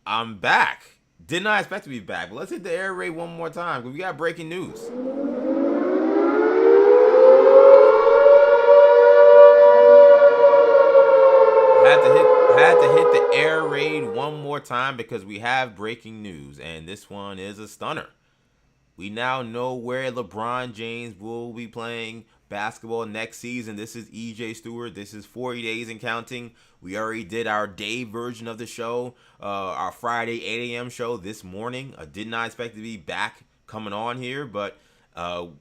I'm back. Did not expect to be back, but let's hit the air raid one more time because we got breaking news. Had to hit the air raid one more time because we have breaking news, and this one is a stunner. We now know where LeBron James will be playing basketball next season. This is EJ Stewart. This is 40 days and counting. We already did our day version of the show, our Friday 8 a.m. show this morning. I did not expect to be back coming on here, but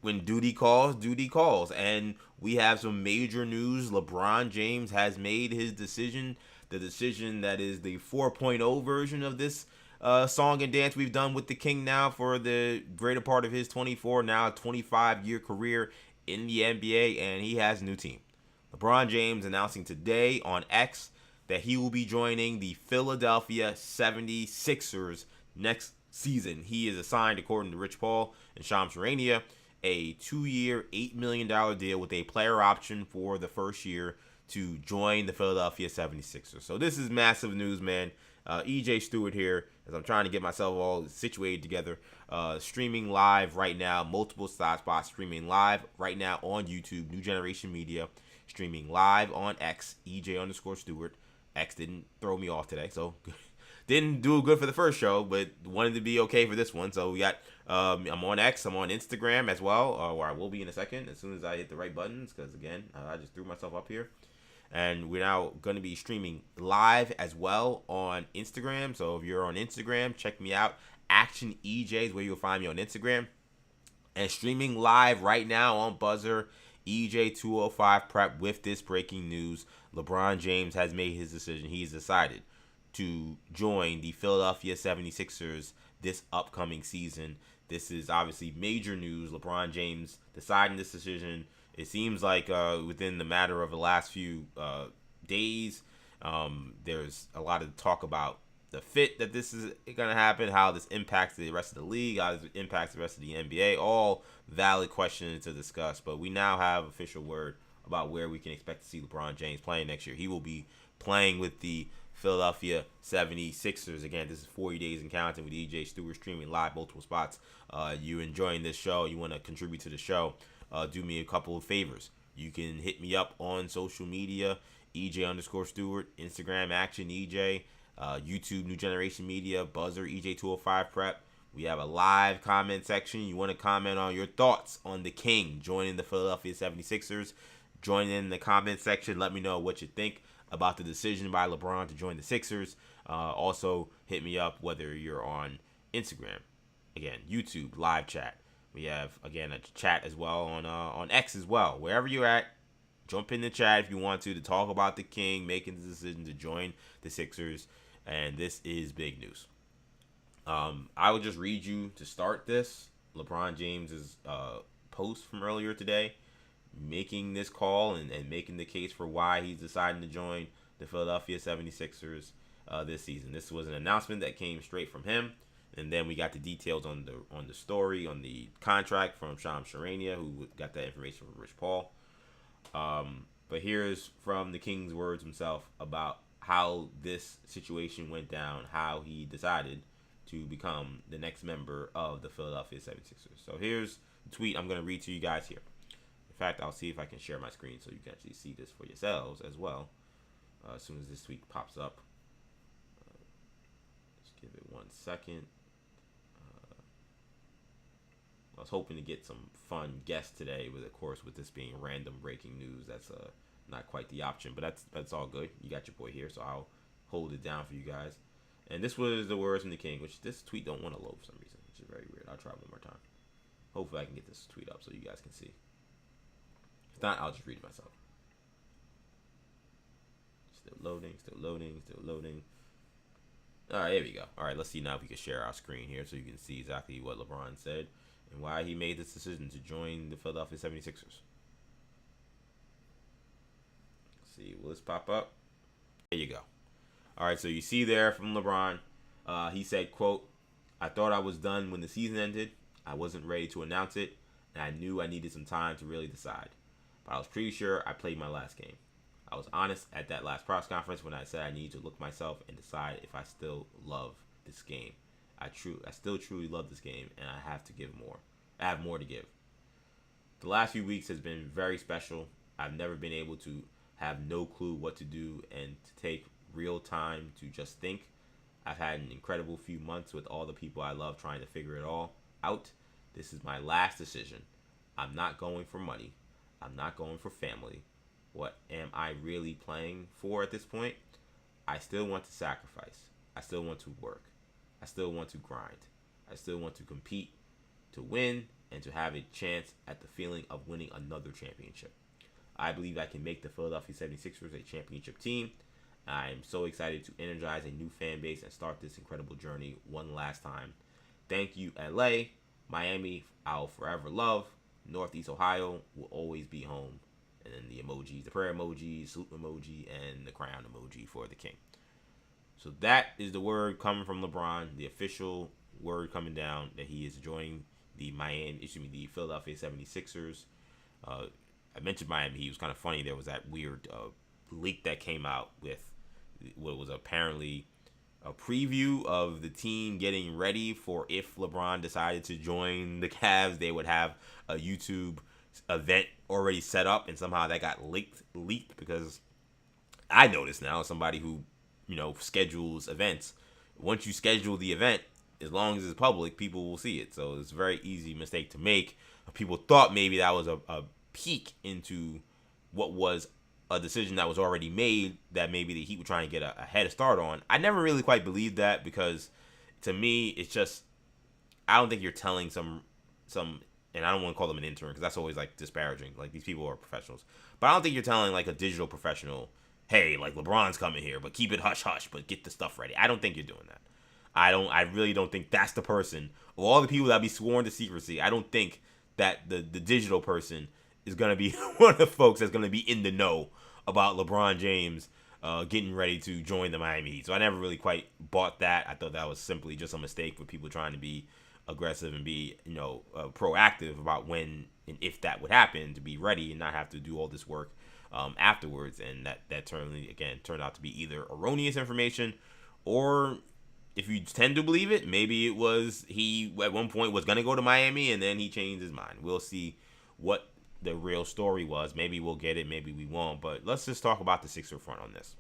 when duty calls, duty calls. And we have some major news. LeBron James has made his decision, the decision that is the 4.0 version of this song and dance we've done with the King now for the greater part of his 24, now 25-year career in the NBA, and he has a new team. LeBron James announcing today on X that he will be joining the Philadelphia 76ers next season. He is assigned, according to Rich Paul and Shams Charania, a 2-year, $8 million deal with a player option for the first year to join the Philadelphia 76ers. So this is massive news, man. EJ Stewart here as I'm trying to get myself all situated together. Streaming live right now, multiple spots streaming live right now on YouTube, New Generation Media, streaming live on X, EJ_Stewart. X didn't throw me off today, so didn't do good for the first show, but wanted to be okay for this one. So we got, I'm on X, I'm on Instagram as well, where I will be in a second as soon as I hit the right buttons, because again, I just threw myself up here. And we're now going to be streaming live as well on Instagram. So if you're on Instagram, check me out. Action EJ is where you'll find me on Instagram. And streaming live right now on Buzzer, EJ205 Prep with this breaking news. LeBron James has made his decision. He's decided to join the Philadelphia 76ers this upcoming season. This is obviously major news. LeBron James deciding this decision. It seems like within the matter of the last few days, there's a lot of talk about the fit that this is going to happen, how this impacts the rest of the league, how this impacts the rest of the NBA. All valid questions to discuss, but we now have official word about where we can expect to see LeBron James playing next year. He will be playing with the Philadelphia 76ers. Again, this is 40 days and counting with EJ Stewart streaming live multiple spots. You enjoying this show, you want to contribute to the show, do me a couple of favors. You can hit me up on social media, EJ_Stewart, Instagram, Action EJ, YouTube, New Generation Media, Buzzer, EJ205 Prep. We have a live comment section. You want to comment on your thoughts on the King joining the Philadelphia 76ers. Join in the comment section. Let me know what you think about the decision by LeBron to join the Sixers. Also, hit me up whether you're on Instagram, again, YouTube, live chat. We have, again, a chat as well on X as well. Wherever you're at, jump in the chat if you want to talk about the King making the decision to join the Sixers. And this is big news. I will just read you to start this LeBron James's post from earlier today, making this call and making the case for why he's deciding to join the Philadelphia 76ers this season. This was an announcement that came straight from him. And then we got the details on the story, on the contract from Shams Charania, who got that information from Rich Paul. But here's from the King's words himself about how this situation went down, how he decided to become the next member of the Philadelphia 76ers. So here's the tweet I'm going to read to you guys here. In fact, I'll see if I can share my screen so you can actually see this for yourselves as well as soon as this tweet pops up. Just give it 1 second. I was hoping to get some fun guests today, but of course, with this being random breaking news, that's not quite the option. But that's all good. You got your boy here, so I'll hold it down for you guys. And this was the words from the King, which this tweet don't want to load for some reason, which is very weird. I'll try one more time. Hopefully, I can get this tweet up so you guys can see. If not, I'll just read it myself. Still loading, still loading, still loading. All right, here we go. All right, let's see now if we can share our screen here so you can see exactly what LeBron said and why he made this decision to join the Philadelphia 76ers. Let's see, will this pop up? There you go. All right, so you see there from LeBron, he said, quote, "I thought I was done when the season ended. I wasn't ready to announce it, and I knew I needed some time to really decide. But I was pretty sure I played my last game. I was honest at that last press conference when I said I needed to look myself and decide if I still love this game. I still truly love this game, and I have to give more. I have more to give. The last few weeks has been very special. I've never been able to have no clue what to do and to take real time to just think. I've had an incredible few months with all the people I love trying to figure it all out. This is my last decision. I'm not going for money. I'm not going for family. What am I really playing for at this point? I still want to sacrifice. I still want to work. I still want to grind. I still want to compete, to win, and to have a chance at the feeling of winning another championship. I believe I can make the Philadelphia 76ers a championship team. I'm so excited to energize a new fan base and start this incredible journey one last time. Thank you, LA. Miami, I'll forever love. Northeast Ohio will always be home. And then the emojis, the prayer emoji, salute emoji, and the crown emoji for the king. So that is the word coming from LeBron, the official word coming down that he is joining the Philadelphia 76ers. I mentioned Miami. He was kind of funny. There was that weird leak that came out with what was apparently a preview of the team getting ready for if LeBron decided to join the Cavs. They would have a YouTube event already set up, and somehow that got leaked because I noticed now, somebody who schedules events, once you schedule the event, as long as it's public, people will see it. So it's a very easy mistake to make. People thought maybe that was a peek into what was a decision that was already made that maybe the Heat were trying to get a head start on. I never really quite believed that, because to me, it's just, I don't think you're telling some, and I don't want to call them an intern because that's always like disparaging. Like, these people are professionals, but I don't think you're telling like a digital professional, hey, like LeBron's coming here, but keep it hush hush, but get the stuff ready. I don't think you're doing that. I really don't think that's the person of all the people that be sworn to secrecy. I don't think that the digital person is going to be one of the folks that's going to be in the know about LeBron James getting ready to join the Miami Heat. So I never really quite bought that. I thought that was simply just a mistake for people trying to be aggressive and be, proactive about when and if that would happen, to be ready and not have to do all this work afterwards. And that turned out to be either erroneous information, or if you tend to believe it, maybe it was he at one point was going to go to Miami and then he changed his mind. We'll see what the real story was. Maybe we'll get it, maybe we won't. But let's just talk about the Sixer front on this.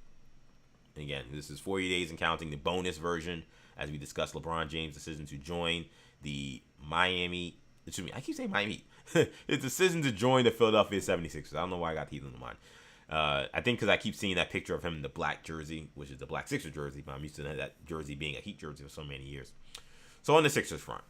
Again, this is 40 days and counting, the bonus version, as we discussed LeBron James' decision to join the Miami. Excuse me, I keep saying Miami. His decision to join the Philadelphia 76ers. I don't know why I got Heat in the mind. I think because I keep seeing that picture of him in the black jersey, which is the black Sixers jersey, but I'm used to that jersey being a Heat jersey for so many years. So on the Sixers front,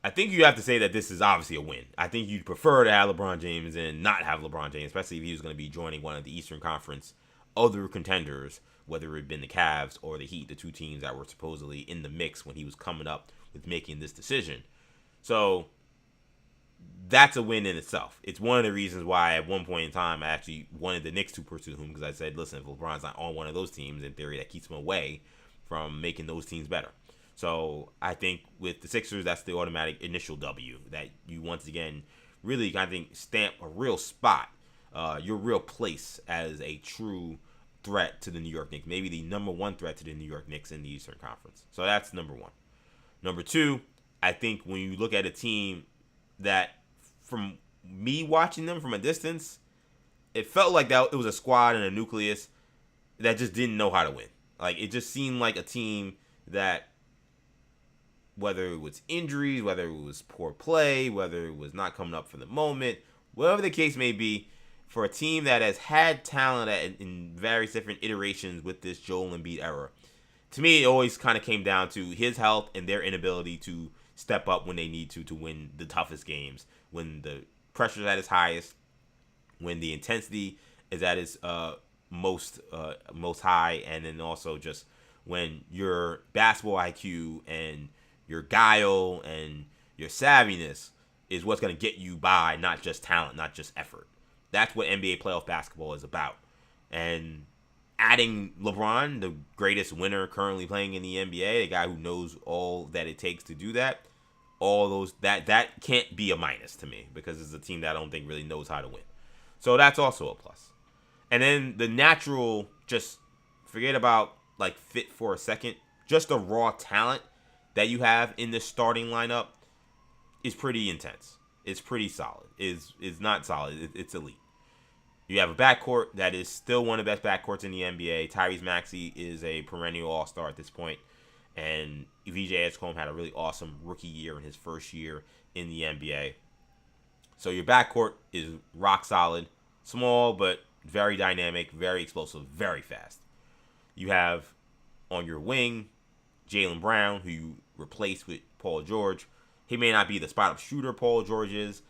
I think you have to say that this is obviously a win. I think you'd prefer to have LeBron James and not have LeBron James, especially if he was going to be joining one of the Eastern Conference other contenders, whether it had been the Cavs or the Heat, the two teams that were supposedly in the mix when he was coming up with making this decision. So that's a win in itself. It's one of the reasons why at one point in time I actually wanted the Knicks to pursue him, because I said, listen, if LeBron's not on one of those teams, in theory that keeps him away from making those teams better. So I think with the Sixers, that's the automatic initial W, that you once again really, I think, stamp a real spot, your real place as a true threat to the New York Knicks, maybe the number one threat to the New York Knicks in the Eastern Conference. So that's number one. Number two, I think when you look at a team that, from me watching them from a distance, it felt like that it was a squad and a nucleus that just didn't know how to win. Like, it just seemed like a team that, whether it was injuries, whether it was poor play, whether it was not coming up for the moment, whatever the case may be, for a team that has had talent in various different iterations with this Joel Embiid era, to me, it always kind of came down to his health and their inability to step up when they need to win the toughest games, when the pressure is at its highest, when the intensity is at its most high, and then also just when your basketball IQ and your guile and your savviness is what's going to get you by, not just talent, not just effort. That's what NBA playoff basketball is about. And adding LeBron, the greatest winner currently playing in the NBA, a guy who knows all that it takes to do that, all those, that can't be a minus to me, because it's a team that I don't think really knows how to win. So that's also a plus. And then the natural, just forget about like fit for a second. Just the raw talent that you have in this starting lineup is pretty intense. It's pretty solid. It's not solid. It's elite. You have a backcourt that is still one of the best backcourts in the NBA. Tyrese Maxey is a perennial all-star at this point. And VJ Edgecombe had a really awesome rookie year in his first year in the NBA. So your backcourt is rock solid. Small, but very dynamic, very explosive, very fast. You have on your wing Jaylen Brown, who you replaced with Paul George. He may not be the spot-up shooter Paul George is,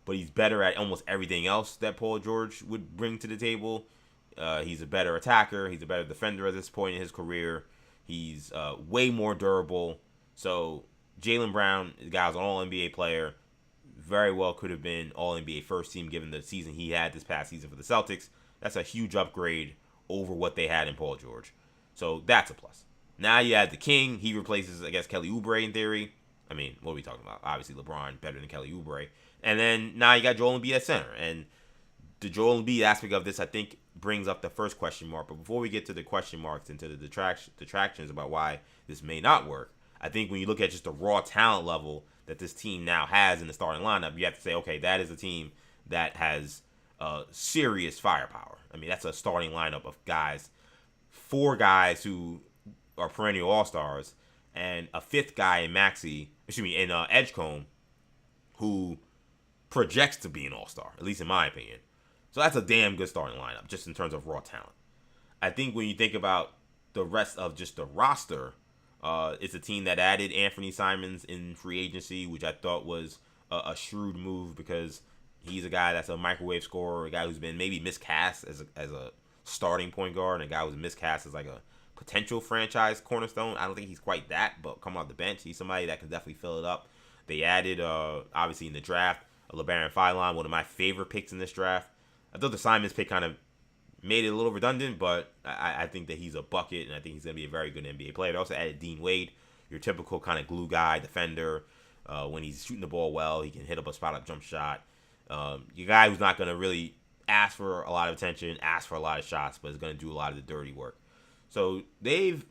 but he's better at almost everything else that Paul George would bring to the table. He's a better attacker. He's a better defender at this point in his career. He's way more durable. So Jaylen Brown, the guy's an all-NBA player, very well could have been all-NBA first team given the season he had this past season for the Celtics. That's a huge upgrade over what they had in Paul George. So that's a plus. Now you add the King. He replaces, I guess, Kelly Oubre in theory. I mean, what are we talking about? Obviously, LeBron better than Kelly Oubre. And then now you got Joel Embiid at center. And the Joel Embiid aspect of this, I think, brings up the first question mark. But before we get to the question marks and to the detractions about why this may not work, I think when you look at just the raw talent level that this team now has in the starting lineup, you have to say, okay, that is a team that has serious firepower. I mean, that's a starting lineup of guys, 4 guys who are perennial all-stars, and a 5th guy in Edgecombe, who projects to be an all-star, at least in my opinion. So that's a damn good starting lineup, just in terms of raw talent. I think when you think about the rest of just the roster, it's a team that added Anthony Simons in free agency, which I thought was a shrewd move because he's a guy that's a microwave scorer, a guy who's been maybe miscast as a starting point guard, and a guy who's miscast as like a potential franchise cornerstone. I don't think he's quite that, but coming off the bench, he's somebody that can definitely fill it up. They added, obviously in the draft, LeBron James, one of my favorite picks in this draft. I thought the Simons pick kind of made it a little redundant, but I think that he's a bucket, and I think he's going to be a very good NBA player. They also added Dean Wade, your typical kind of glue guy, defender. When he's shooting the ball well, he can hit up a spot-up jump shot. Your guy who's not going to really ask for a lot of attention, ask for a lot of shots, but is going to do a lot of the dirty work. So they've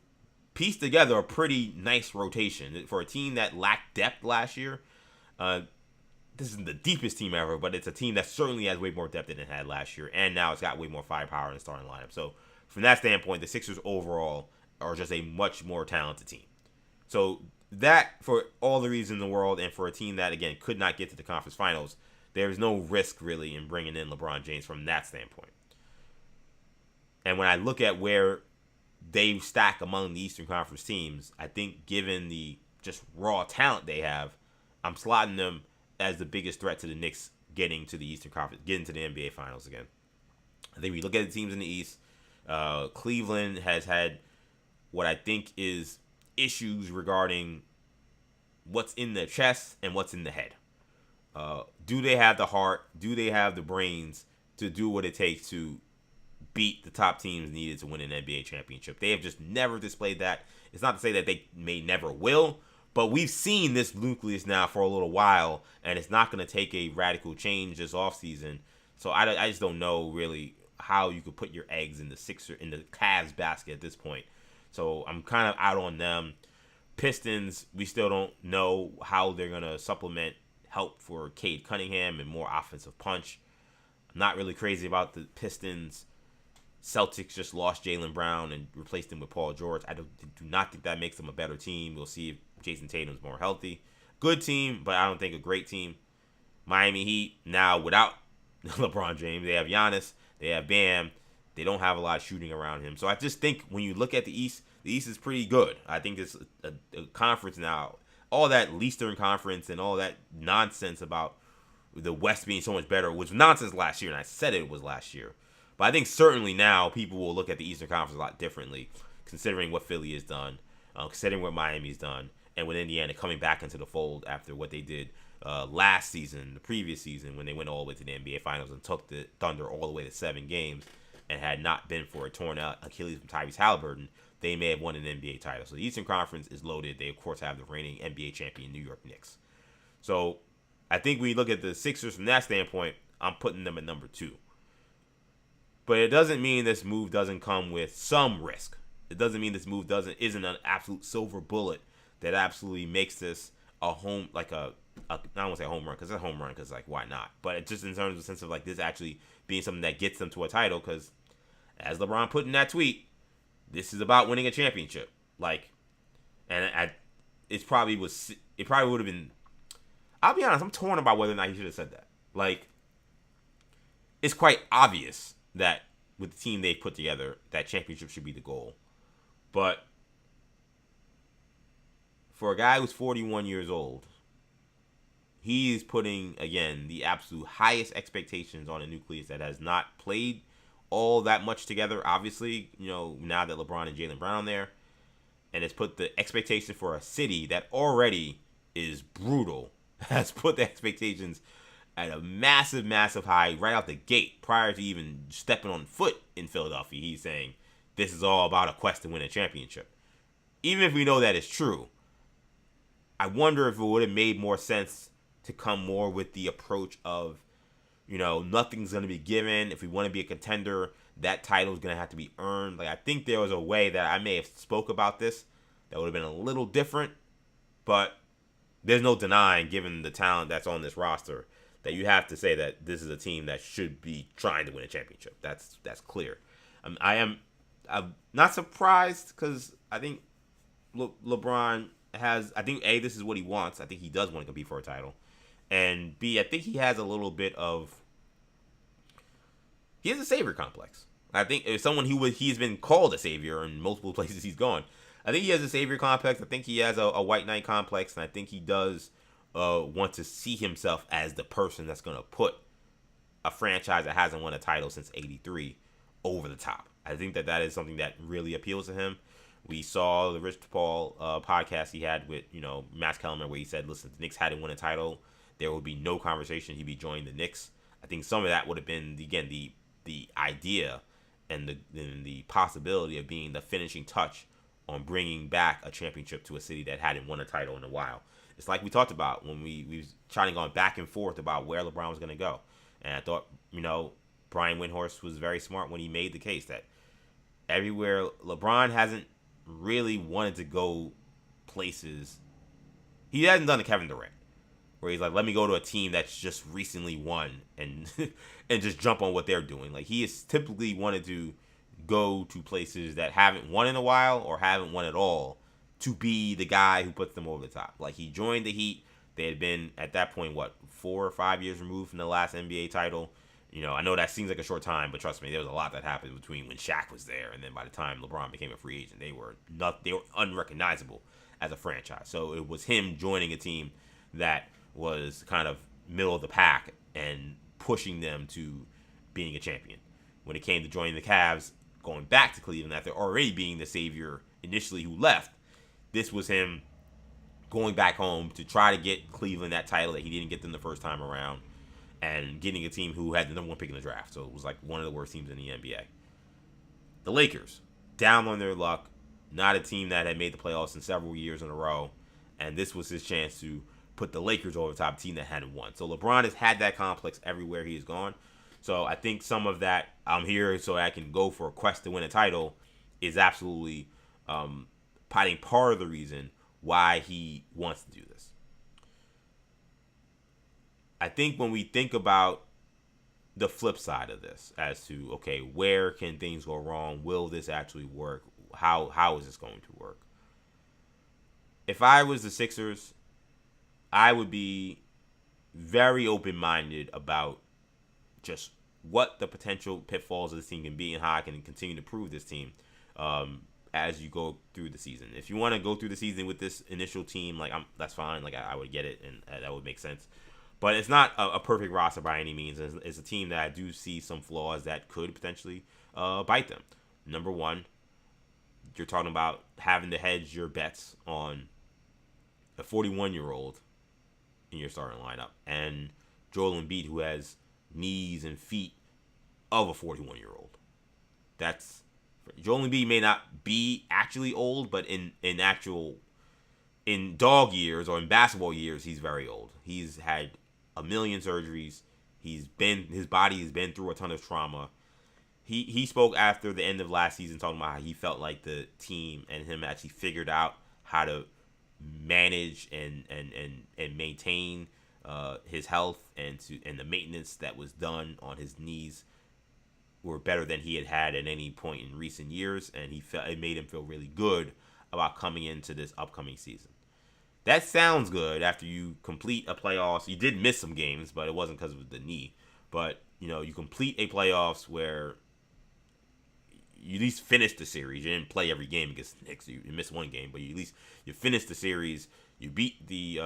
pieced together a pretty nice rotation. For a team that lacked depth last year, this isn't the deepest team ever, but it's a team that certainly has way more depth than it had last year, and now it's got way more firepower in the starting lineup. So from that standpoint, the Sixers overall are just a much more talented team. So that, for all the reasons in the world, and for a team that, again, could not get to the conference finals, there's no risk, really, in bringing in LeBron James from that standpoint. And when I look at where they stack among the Eastern Conference teams, I think given the just raw talent they have, I'm slotting them as the biggest threat to the Knicks getting to the Eastern Conference, getting to the NBA Finals again. I think we look at the teams in the East. Cleveland has had what I think is issues regarding what's in the chest and what's in the head. Do they have the heart? Do they have the brains to do what it takes to beat the top teams needed to win an NBA championship? They have just never displayed that. It's not to say that they may never will, but we've seen this nucleus now for a little while, and it's not going to take a radical change this offseason. So I just don't know really how you could put your eggs in the Cavs basket at this point. So I'm kind of out on them. Pistons, we still don't know how they're going to supplement help for Cade Cunningham and more offensive punch. I'm not really crazy about the Pistons. Celtics just lost Jaylen Brown and replaced him with Paul George. I do not think that makes them a better team. We'll see if Jason Tatum's more healthy. Good team, but I don't think a great team. Miami Heat, now without LeBron James, they have Giannis, they have Bam. They don't have a lot of shooting around him. So I just think when you look at the East is pretty good. I think it's a conference now. All that Eastern Conference and all that nonsense about the West being so much better was nonsense last year, and I said it was last year. But I think certainly now people will look at the Eastern Conference a lot differently, considering what Philly has done, considering what Miami's done, and with Indiana coming back into the fold after what they did last season, the previous season, when they went all the way to the NBA Finals and took the Thunder all the way to 7 games, and had not been for a torn out Achilles from Tyrese Halliburton, they may have won an NBA title. So the Eastern Conference is loaded. They, of course, have the reigning NBA champion New York Knicks. So I think when you look at the Sixers from that standpoint, I'm putting them at number 2. But it doesn't mean this move doesn't come with some risk. it doesn't mean this move isn't an absolute silver bullet that absolutely makes this a home, like I don't want to say home run, because it's a home run, because like, why not? But it's just in terms of the sense of like this actually being something that gets them to a title, because as LeBron put in that tweet, this is about winning a championship. Like, and it probably would have been. I'll be honest, I'm torn about whether or not he should have said that. Like, it's quite obvious that with the team they put together, that championship should be the goal. But for a guy who's 41 years old, he's putting, again, the absolute highest expectations on a nucleus that has not played all that much together, obviously, now that LeBron and Jaylen Brown are there. And it's put the expectation for a city that already is brutal, has put the expectations at a massive, massive high right out the gate prior to even stepping on foot in Philadelphia. He's saying this is all about a quest to win a championship. Even if we know that is true, I wonder if it would have made more sense to come more with the approach of, nothing's going to be given. If we want to be a contender, that title is going to have to be earned. Like, I think there was a way that I may have spoke about this that would have been a little different, but there's no denying, given the talent that's on this roster, that you have to say that this is a team that should be trying to win a championship. That's clear. I'm not surprised, because I think LeBron has, I think, A, this is what he wants. I think he does want to compete for a title. And B, I think he has a little bit of, he has a savior complex. I think if someone he's been called a savior in multiple places he's gone. I think he has a savior complex. I think he has a white knight complex, and I think he does want to see himself as the person that's going to put a franchise that hasn't won a title since '83 over the top. I think that is something that really appeals to him. We saw the Rich Paul podcast he had with Max Kellerman, where he said, "Listen, if the Knicks hadn't won a title, there would be no conversation. He'd be joining the Knicks." I think some of that would have been, again, the idea and the possibility of being the finishing touch on bringing back a championship to a city that hadn't won a title in a while. It's like we talked about when we was trying to go back and forth about where LeBron was going to go. And I thought, Brian Windhorst was very smart when he made the case that everywhere LeBron hasn't really wanted to go places. He hasn't done the Kevin Durant, where he's like, let me go to a team that's just recently won and and just jump on what they're doing. Like, he has typically wanted to go to places that haven't won in a while or haven't won at all to be the guy who puts them over the top. Like, he joined the Heat. They had been, at that point, 4 or 5 years removed from the last NBA title. I know that seems like a short time, but trust me, there was a lot that happened between when Shaq was there and then by the time LeBron became a free agent, they were unrecognizable as a franchise. So it was him joining a team that was kind of middle of the pack and pushing them to being a champion. When it came to joining the Cavs, going back to Cleveland after already being the savior initially who left, this was him going back home to try to get Cleveland that title that he didn't get them the first time around, and getting a team who had the number one pick in the draft. So it was like one of the worst teams in the NBA. The Lakers, down on their luck, not a team that had made the playoffs in several years in a row, and this was his chance to put the Lakers over the top, team that hadn't won. So LeBron has had that complex everywhere he's gone. So I think some of that, I'm here so I can go for a quest to win a title, is absolutely part of the reason why he wants to do this. I think when we think about the flip side of this, as to, okay, where can things go wrong? Will this actually work? How is this going to work? If I was the Sixers, I would be very open-minded about just what the potential pitfalls of this team can be and how I can continue to prove this team as you go through the season. If you want to go through the season with this initial team, that's fine. I would get it, and that would make sense. But it's not a perfect roster by any means. It's a team that I do see some flaws that could potentially bite them. Number one, you're talking about having to hedge your bets on a 41-year-old in your starting lineup, and Joel Embiid, who has knees and feet of a 41-year-old. That's Joel Embiid may not be actually old, but in dog years or in basketball years, he's very old. He's had a million surgeries. His body has been through a ton of trauma. he spoke after the end of last season talking about how he felt like the team and him actually figured out how to manage and maintain his health and the maintenance that was done on his knees were better than he had at any point in recent years, and it made him feel really good about coming into this upcoming season. That sounds good after you complete a playoffs. You did miss some games, but it wasn't because of the knee. But you complete a playoffs where you at least finished the series. You didn't play every game against the Knicks. You missed one game, but you finished the series. You beat the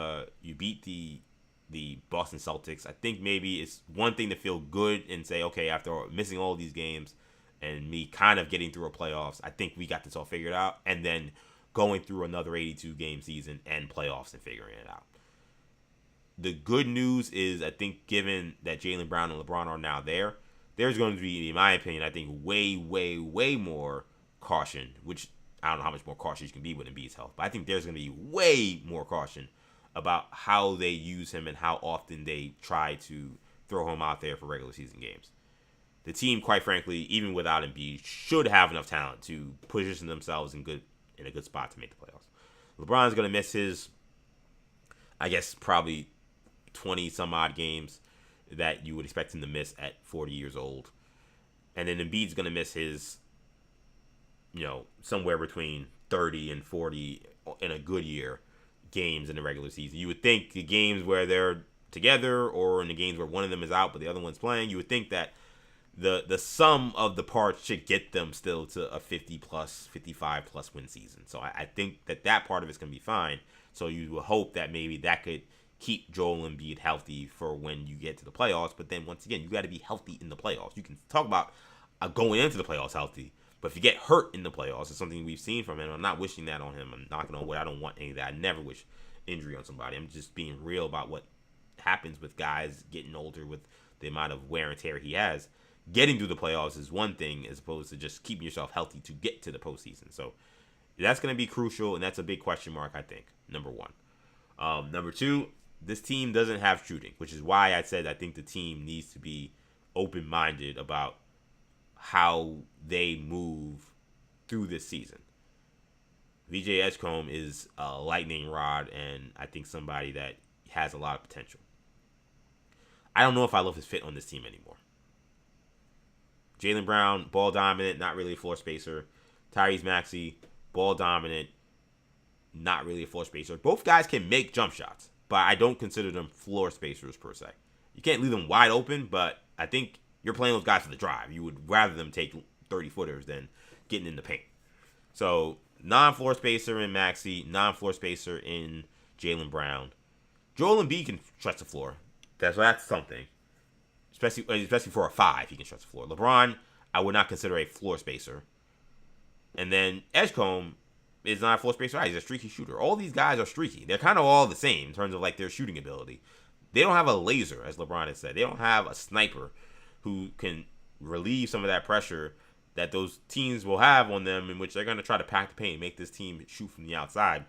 Boston Celtics. I think maybe it's one thing to feel good and say, okay, after missing all these games and me kind of getting through a playoffs, I think we got this all figured out. And then going through another 82 game season and playoffs and figuring it out. The good news is, I think, given that Jaylen Brown and LeBron are now there, there's going to be, in my opinion, I think way, way, way more caution, which I don't know how much more cautious you can be with Embiid's health, but I think there's going to be way more caution about how they use him and how often they try to throw him out there for regular season games. The team, quite frankly, even without Embiid, should have enough talent to position themselves in a good spot to make the playoffs. LeBron's going to miss his, I guess, probably 20 some odd games that you would expect him to miss at 40 years old. And then Embiid's going to miss his, somewhere between 30 and 40 in a good year games in the regular season. You would think the games where they're together or in the games where one of them is out but the other one's playing, you would think that the sum of the parts should get them still to a 50 plus, 55 plus win season. So I think that part of it's going to be fine. So you will hope that maybe that could keep Joel Embiid healthy for when you get to the playoffs. But then once again, you got to be healthy in the playoffs. You can talk about going into the playoffs healthy, but if you get hurt in the playoffs, it's something we've seen from him. I'm not wishing that on him. I'm knocking on wood. I don't want any of that. I never wish injury on somebody. I'm just being real about what happens with guys getting older with the amount of wear and tear he has. Getting through the playoffs is one thing as opposed to just keeping yourself healthy to get to the postseason. So that's going to be crucial, and that's a big question mark, I think, number one. Number two, this team doesn't have shooting, which is why I said I think the team needs to be open-minded about how they move through this season. VJ Edgecombe is a lightning rod, and I think somebody that has a lot of potential. I don't know if I love his fit on this team anymore. Jaylen Brown, ball dominant, not really a floor spacer. Tyrese Maxey, ball dominant, not really a floor spacer. Both guys can make jump shots, but I don't consider them floor spacers per se. You can't leave them wide open, but I think you're playing those guys for the drive. You would rather them take 30-footers than getting in the paint. So, non-floor spacer in Maxey, non-floor spacer in Jaylen Brown. Joel Embiid can stretch the floor. That's something. Especially for a 5, he can stretch the floor. LeBron, I would not consider a floor spacer. And then Edgecombe is not a floor spacer. He's a streaky shooter. All these guys are streaky. They're kind of all the same in terms of like their shooting ability. They don't have a laser, as LeBron has said. They don't have a sniper who can relieve some of that pressure that those teams will have on them, in which they're going to try to pack the paint and make this team shoot from the outside.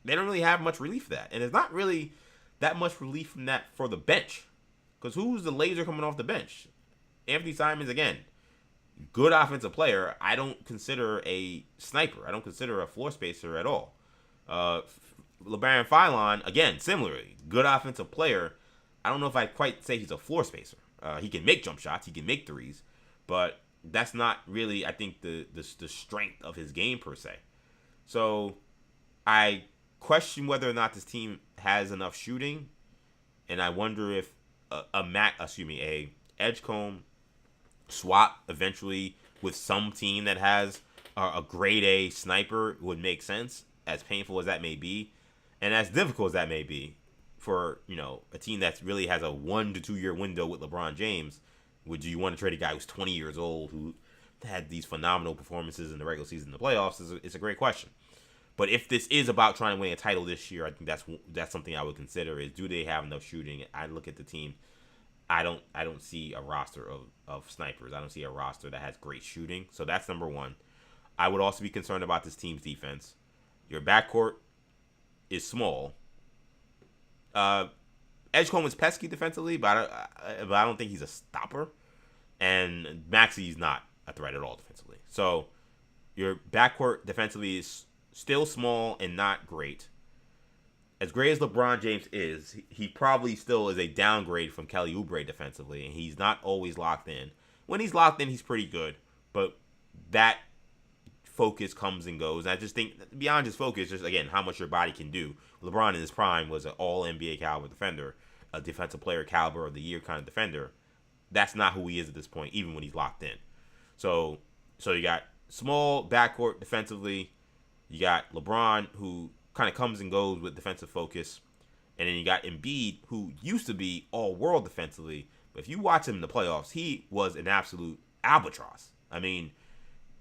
They don't really have much relief for that. And it's not really that much relief from that for the bench. Because who's the laser coming off the bench? Anthony Simons, again, good offensive player. I don't consider a sniper. I don't consider a floor spacer at all. LeBaron Philon, again, similarly, good offensive player. I don't know if I'd quite say he's a floor spacer. He can make jump shots. He can make threes. But that's not really, I think, the strength of his game per se. So I question whether or not this team has enough shooting. And I wonder if a Edgecombe swap eventually with some team that has a grade A sniper would make sense, as painful as that may be, and as difficult as that may be for a team that really has a 1 to 2 year window with LeBron James. Would you want to trade a guy who's 20 years old who had these phenomenal performances in the regular season and the playoffs? It's a great question. But if this is about trying to win a title this year, I think that's something I would consider is, do they have enough shooting? I look at the team. I don't see a roster of snipers. I don't see a roster that has great shooting. So that's number one. I would also be concerned about this team's defense. Your backcourt is small. Edgecombe is pesky defensively, but I don't think he's a stopper. and Maxi's not a threat at all defensively. So your backcourt defensively is still small and not great. As great as LeBron James is, he probably still is a downgrade from Kelly Oubre defensively, and he's not always locked in. When he's locked in, he's pretty good, but that focus comes and goes. And I just think beyond just focus, just again how much your body can do. LeBron in his prime was an All NBA caliber defender, a defensive player caliber of the year kind of defender. That's not who he is at this point, even when he's locked in. So you got small backcourt defensively. You got LeBron, who kind of comes and goes with defensive focus. And then you got Embiid, who used to be all-world defensively. But if you watch him in the playoffs, he was an absolute albatross. I mean,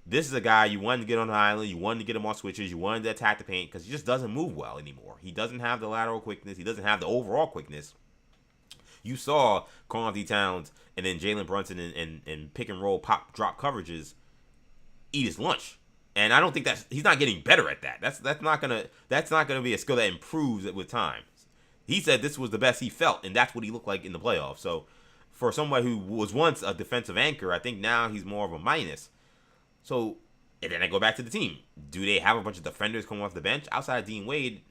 this is a guy you wanted to get on the island. You wanted to get him on switches. You wanted to attack the paint because he just doesn't move well anymore. He doesn't have the lateral quickness. He doesn't have the overall quickness. You saw Karl-Anthony Towns and then Jalen Brunson and pick and roll pop drop coverages eat his lunch. And I don't think he's not getting better at that. That's not gonna be a skill that improves with time. He said this was the best he felt, and that's what he looked like in the playoffs. So for somebody who was once a defensive anchor, I think now he's more of a minus. So, and then I go back to the team. Do they have a bunch of defenders coming off the bench outside of Dean Wade?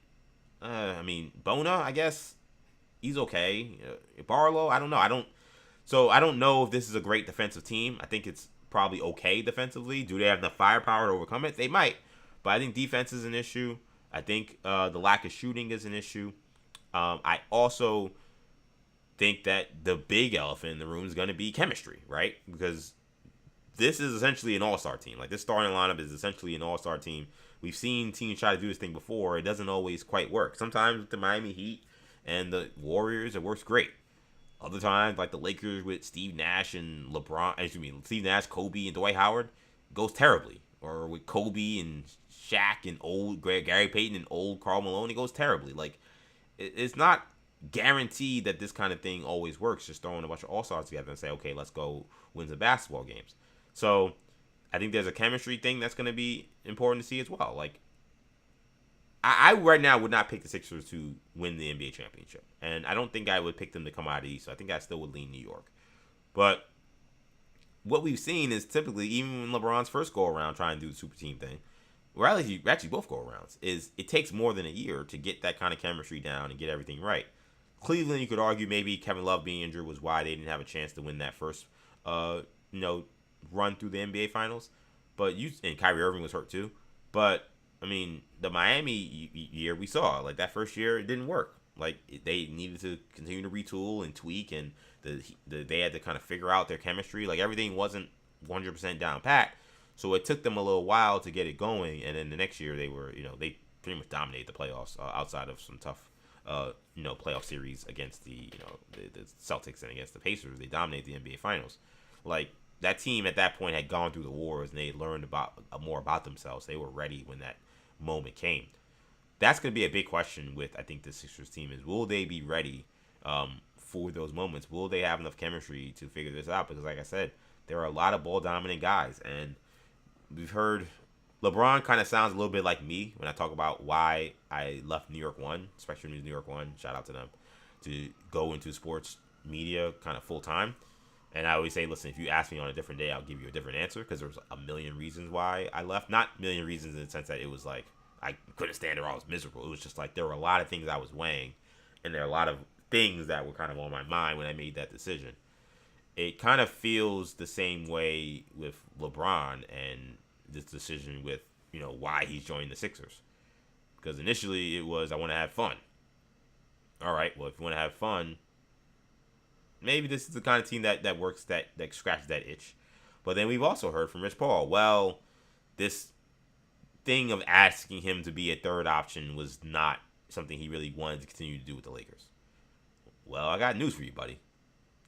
Bona, I guess he's okay. Barlow, I don't know. I don't know if this is a great defensive team. I think it's probably okay defensively. Do they have enough firepower to overcome it? They might, but I think defense is an issue. I think the lack of shooting is an issue. I also think that the big elephant in the room is going to be chemistry, right? Because this is essentially an all-star team. Like, this starting lineup is essentially an all-star team. We've seen teams try to do this thing before. It doesn't always quite work. Sometimes with the Miami Heat and the Warriors, it works great. Other times, like the Lakers with Steve Nash, Kobe, and Dwight Howard, goes terribly. Or with Kobe and Shaq and old Gary Payton and old Karl Malone, it goes terribly. Like, it's not guaranteed that this kind of thing always works. Just throwing a bunch of all-stars together and say, okay, let's go win some basketball games. So I think there's a chemistry thing that's going to be important to see as well. Like, I right now would not pick the Sixers to win the NBA championship. And I don't think I would pick them to come out of the East. So I think I still would lean New York. But what we've seen is typically, even when LeBron's first go-around trying to do the super team thing, or at least actually both go-arounds, is it takes more than a year to get that kind of chemistry down and get everything right. Cleveland, you could argue maybe Kevin Love being injured was why they didn't have a chance to win that first run through the NBA Finals. And Kyrie Irving was hurt too. But I mean, the Miami year we saw, like that first year, it didn't work. Like they needed to continue to retool and tweak, and they had to kind of figure out their chemistry. Like everything wasn't 100% down pat, so it took them a little while to get it going. And then the next year, they were, they pretty much dominated the playoffs outside of some tough, playoff series against the Celtics and against the Pacers. They dominated the NBA Finals. Like that team at that point had gone through the wars and they learned more about themselves. They were ready when that moment came. That's going to be a big question with, I think, the Sixers team is, will they be ready for those moments? Will they have enough chemistry to figure this out? Because like I said, there are a lot of ball dominant guys, and we've heard LeBron kind of sounds a little bit like me when I talk about why I left New York One, especially New York One, shout out to them, to go into sports media kind of full time. And I always say, listen, if you ask me on a different day, I'll give you a different answer, because there was a million reasons why I left. Not a million reasons in the sense that it was like I couldn't stand it or I was miserable. It was just like there were a lot of things I was weighing, and there are a lot of things that were kind of on my mind when I made that decision. It kind of feels the same way with LeBron and this decision with, why he's joining the Sixers. Because initially it was, I want to have fun. All right, well, if you want to have fun, maybe this is the kind of team that works, that scratches that itch. But then we've also heard from Rich Paul, well, this thing of asking him to be a third option was not something he really wanted to continue to do with the Lakers. Well, I got news for you, buddy.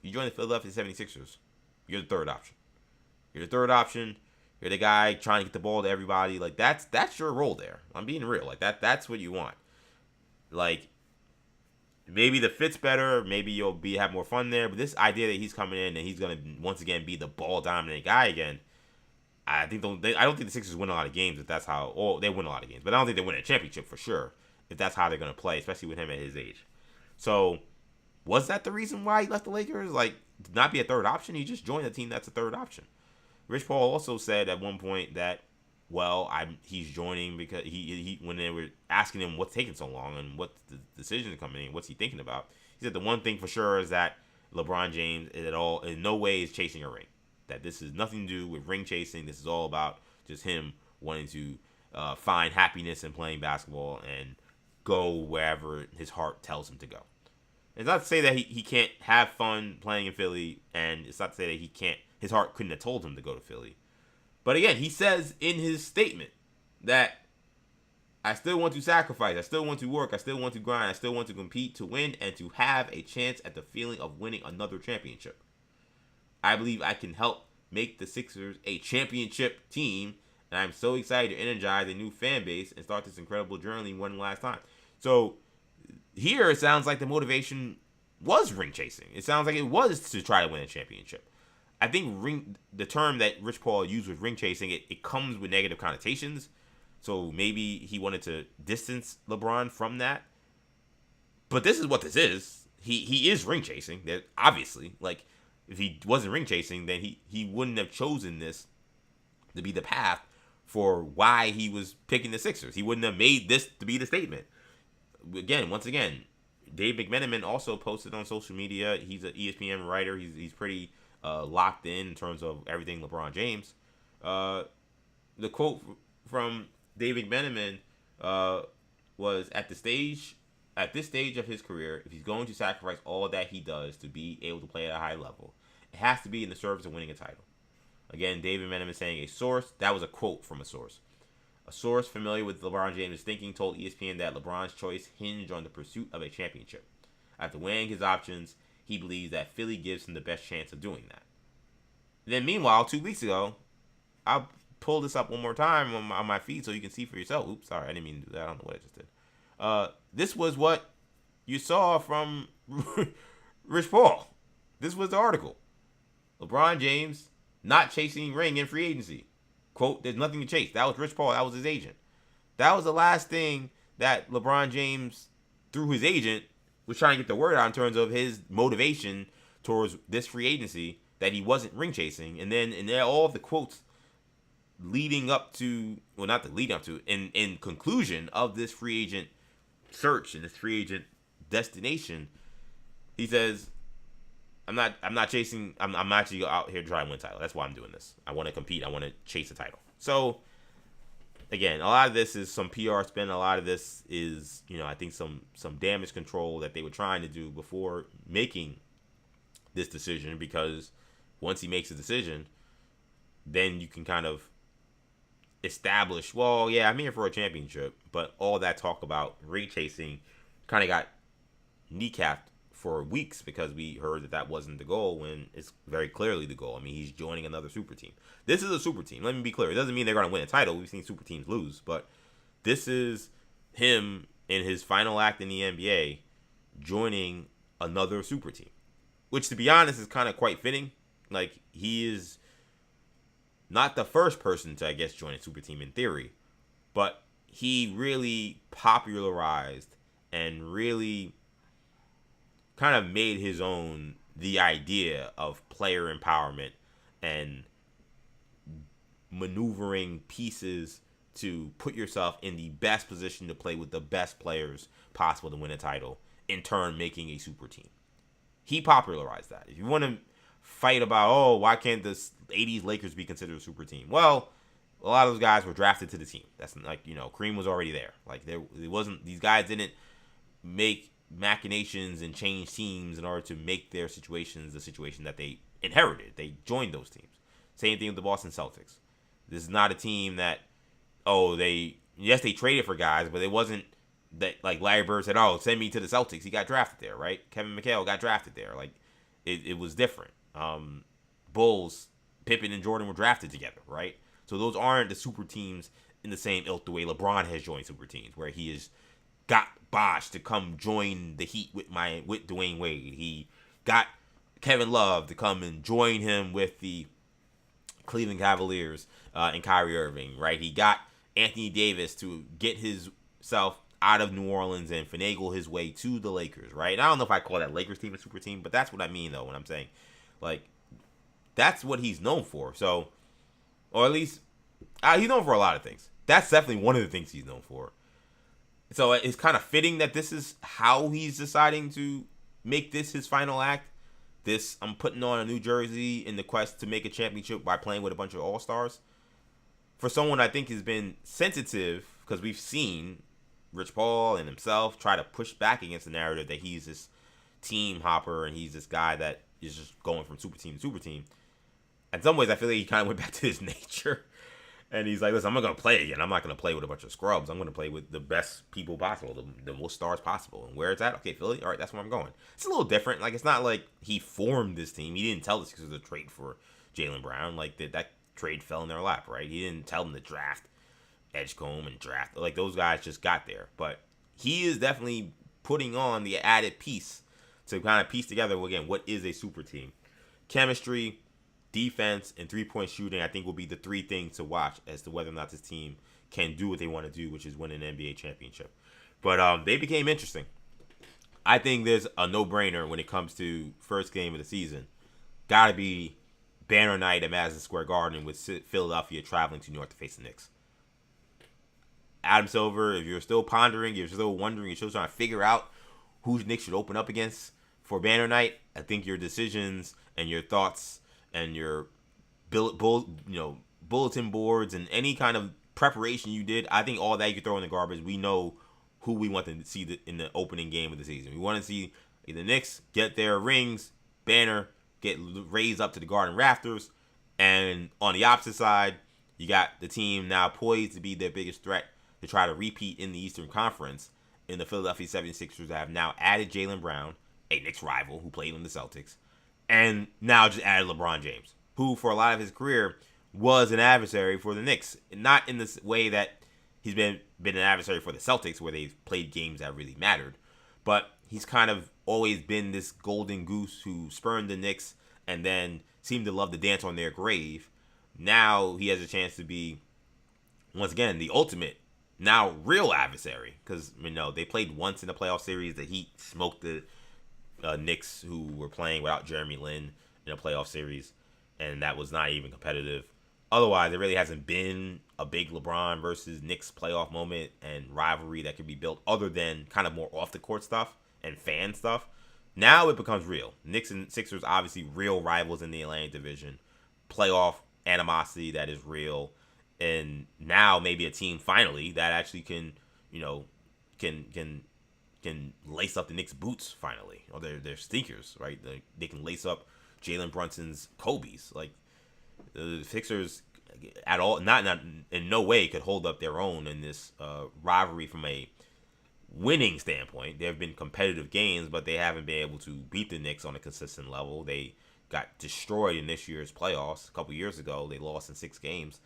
You join the Philadelphia 76ers, you're the third option. You're the third option. You're the guy trying to get the ball to everybody. Like, that's your role there. I'm being real. Like, that's what you want. Like, maybe the fit's better. Maybe you'll have more fun there. But this idea that he's coming in and he's going to, once again, be the ball-dominant guy again, I don't think the Sixers win a lot of games if that's how... Or they win a lot of games. But I don't think they win a championship for sure if that's how they're going to play, especially with him at his age. So, was that the reason why he left the Lakers? Like, not be a third option. He just joined a team that's a third option. Rich Paul also said at one point that, well, he's joining because he when they were asking him what's taking so long and what's the decision coming in, what's he thinking about, he said the one thing for sure is that LeBron James in no way is chasing a ring. That this is nothing to do with ring chasing. This is all about just him wanting to find happiness in playing basketball and go wherever his heart tells him to go. It's not to say that he can't have fun playing in Philly, and it's not to say that his heart couldn't have told him to go to Philly. But again, he says in his statement that I still want to sacrifice, I still want to work, I still want to grind, I still want to compete to win and to have a chance at the feeling of winning another championship. I believe I can help make the Sixers a championship team, and I'm so excited to energize a new fan base and start this incredible journey one last time. So here it sounds like the motivation was ring chasing. It sounds like it was to try to win a championship. I think the term that Rich Paul used with ring chasing, it comes with negative connotations. So maybe he wanted to distance LeBron from that. But this is what this is. He is ring chasing. That obviously, like, if he wasn't ring chasing, then he wouldn't have chosen this to be the path for why he was picking the Sixers. He wouldn't have made this to be the statement. Once again, Dave McMenamin also posted on social media. He's an ESPN writer. He's pretty locked in terms of everything LeBron James. The quote from Dave McMenamin was, at this stage of his career, if he's going to sacrifice all that he does to be able to play at a high level, it has to be in the service of winning a title. Again, David McMenamin saying a source. That was a quote from a source. A source familiar with LeBron James' thinking told ESPN that LeBron's choice hinged on the pursuit of a championship. After weighing his options, he believes that Philly gives him the best chance of doing that. Then meanwhile, 2 weeks ago, I'll pull this up one more time on my feed so you can see for yourself. Oops, sorry, I didn't mean to do that. I don't know what I just did. This was what you saw from Rich Paul. This was the article. LeBron James not chasing ring in free agency. Quote, there's nothing to chase. That was Rich Paul. That was his agent. That was the last thing that LeBron James, through his agent, was trying to get the word out in terms of his motivation towards this free agency, that he wasn't ring chasing. And then in all of the quotes leading up to, well, not the leading up to, in conclusion of this free agent search and this free agent destination, he says, I'm not chasing. I'm actually out here trying to win a title. That's why I'm doing this. I want to compete. I want to chase a title. So, again, a lot of this is some PR spin. A lot of this is, I think some damage control that they were trying to do before making this decision. Because once he makes a decision, then you can kind of establish, well, yeah, I'm here for a championship. But all that talk about ring chasing kind of got kneecapped for weeks because we heard that wasn't the goal when it's very clearly the goal. I mean, he's joining another super team. This is a super team. Let me be clear. It doesn't mean they're going to win a title. We've seen super teams lose. But this is him in his final act in the NBA joining another super team. Which, to be honest, is kind of quite fitting. Like, he is not the first person to, I guess, join a super team in theory. But he really popularized and really kind of made his own the idea of player empowerment and maneuvering pieces to put yourself in the best position to play with the best players possible to win a title, in turn making a super team. He popularized that. If you want to fight about, why can't the 80s Lakers be considered a super team? Well, a lot of those guys were drafted to the team. That's like, Kareem was already there. Like, it wasn't, these guys didn't make machinations and change teams in order to make their situations the situation that they inherited. They joined those teams. Same thing with the Boston Celtics. This is not a team that, they traded for guys, but it wasn't that, like, Larry Bird said, send me to the Celtics. He got drafted there, right? Kevin McHale got drafted there. Like, it was different. Bulls, Pippen and Jordan were drafted together, right? So those aren't the super teams in the same ilk the way LeBron has joined super teams, where he has got Bosh to come join the Heat with Dwayne Wade. He got Kevin Love to come and join him with the Cleveland Cavaliers and Kyrie Irving, right? He got Anthony Davis to get himself out of New Orleans and finagle his way to the Lakers, right? I don't know if I call that Lakers team a super team, but that's what I mean, though, when I'm saying Like, that's what he's known for. So, or at least, he's known for a lot of things. That's definitely one of the things he's known for. So it's kind of fitting that this is how he's deciding to make this his final act. This, I'm putting on a new jersey in the quest to make a championship by playing with a bunch of all-stars. For someone I think has been sensitive, because we've seen Rich Paul and himself try to push back against the narrative that he's this team hopper and he's this guy that is just going from super team to super team. In some ways, I feel like he kind of went back to his nature. And he's like, listen, I'm not going to play again. I'm not going to play with a bunch of scrubs. I'm going to play with the best people possible, the most stars possible. And where it's at, okay, Philly, all right, that's where I'm going. It's a little different. Like, it's not like he formed this team. He didn't tell the Sixers to trade for Jaylen Brown. Like, that trade fell in their lap, right? He didn't tell them to draft Edgecombe and draft. Like, those guys just got there. But he is definitely putting on the added piece to kind of piece together, again, what is a super team. Chemistry, defense, and three-point shooting, I think, will be the three things to watch as to whether or not this team can do what they want to do, which is win an NBA championship. But they became interesting. I think there's a no-brainer when it comes to first game of the season. Got to be banner night at Madison Square Garden with Philadelphia traveling to New York to face the Knicks. Adam Silver, if you're still pondering, you're still wondering, you're still trying to figure out who Knicks should open up against for banner night, I think your decisions and your thoughts and your bulletin boards and any kind of preparation you did, I think all that you could throw in the garbage. We know who we want to see in the opening game of the season. We want to see the Knicks get their rings, banner, get raised up to the Garden rafters, and on the opposite side, you got the team now poised to be their biggest threat to try to repeat in the Eastern Conference in the Philadelphia 76ers that have now added Jaylen Brown, a Knicks rival who played on the Celtics, and now just added LeBron James, who for a lot of his career was an adversary for the Knicks. Not in this way that he's been an adversary for the Celtics where they've played games that really mattered, but he's kind of always been this golden goose who spurned the Knicks and then seemed to love to dance on their grave. Now he has a chance to be, once again, the ultimate, now real adversary. Because, they played once in the playoff series. The Heat smoked the Knicks, who were playing without Jeremy Lin in a playoff series, and that was not even competitive. Otherwise, there really hasn't been a big LeBron versus Knicks playoff moment and rivalry that could be built other than kind of more off-the-court stuff and fan stuff. Now it becomes real. Knicks and Sixers, obviously real rivals in the Atlantic Division. Playoff animosity that is real. And now maybe a team finally that actually can lace up the Knicks' boots finally, or their sneakers, right? They can lace up Jalen Brunson's Kobe's. Like, the Sixers at all, not in no way could hold up their own in this rivalry from a winning standpoint. There have been competitive games, but they haven't been able to beat the Knicks on a consistent level. They got destroyed in this year's playoffs. A couple years ago, they lost in 6 games.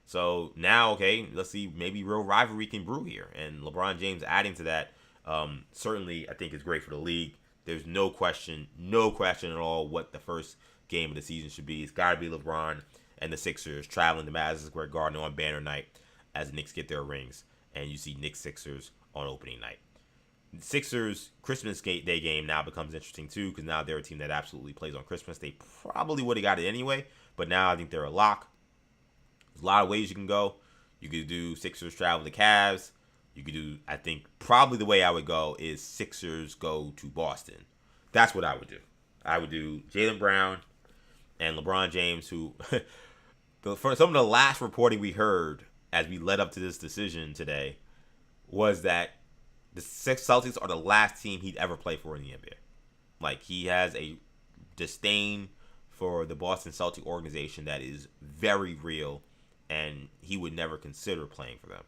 So now, okay, let's see, maybe real rivalry can brew here. And LeBron James adding to that, certainly I think is great for the league. There's no question at all what the first game of the season should be. It's got to be LeBron and the Sixers traveling to Madison Square Garden on banner night as the Knicks get their rings. And you see Knicks-Sixers on opening night. Sixers Christmas Day game now becomes interesting too, because now they're a team that absolutely plays on Christmas. They probably would have got it anyway, but now I think they're a lock. There's a lot of ways you can go. You could do Sixers travel to Cavs. You could do, I think, probably the way I would go is Sixers go to Boston. That's what I would do. I would do Jaylen Brown and LeBron James, who, for some of the last reporting we heard as we led up to this decision today, was that the Celtics are the last team he'd ever play for in the NBA. Like, he has a disdain for the Boston Celtic organization that is very real, and he would never consider playing for them.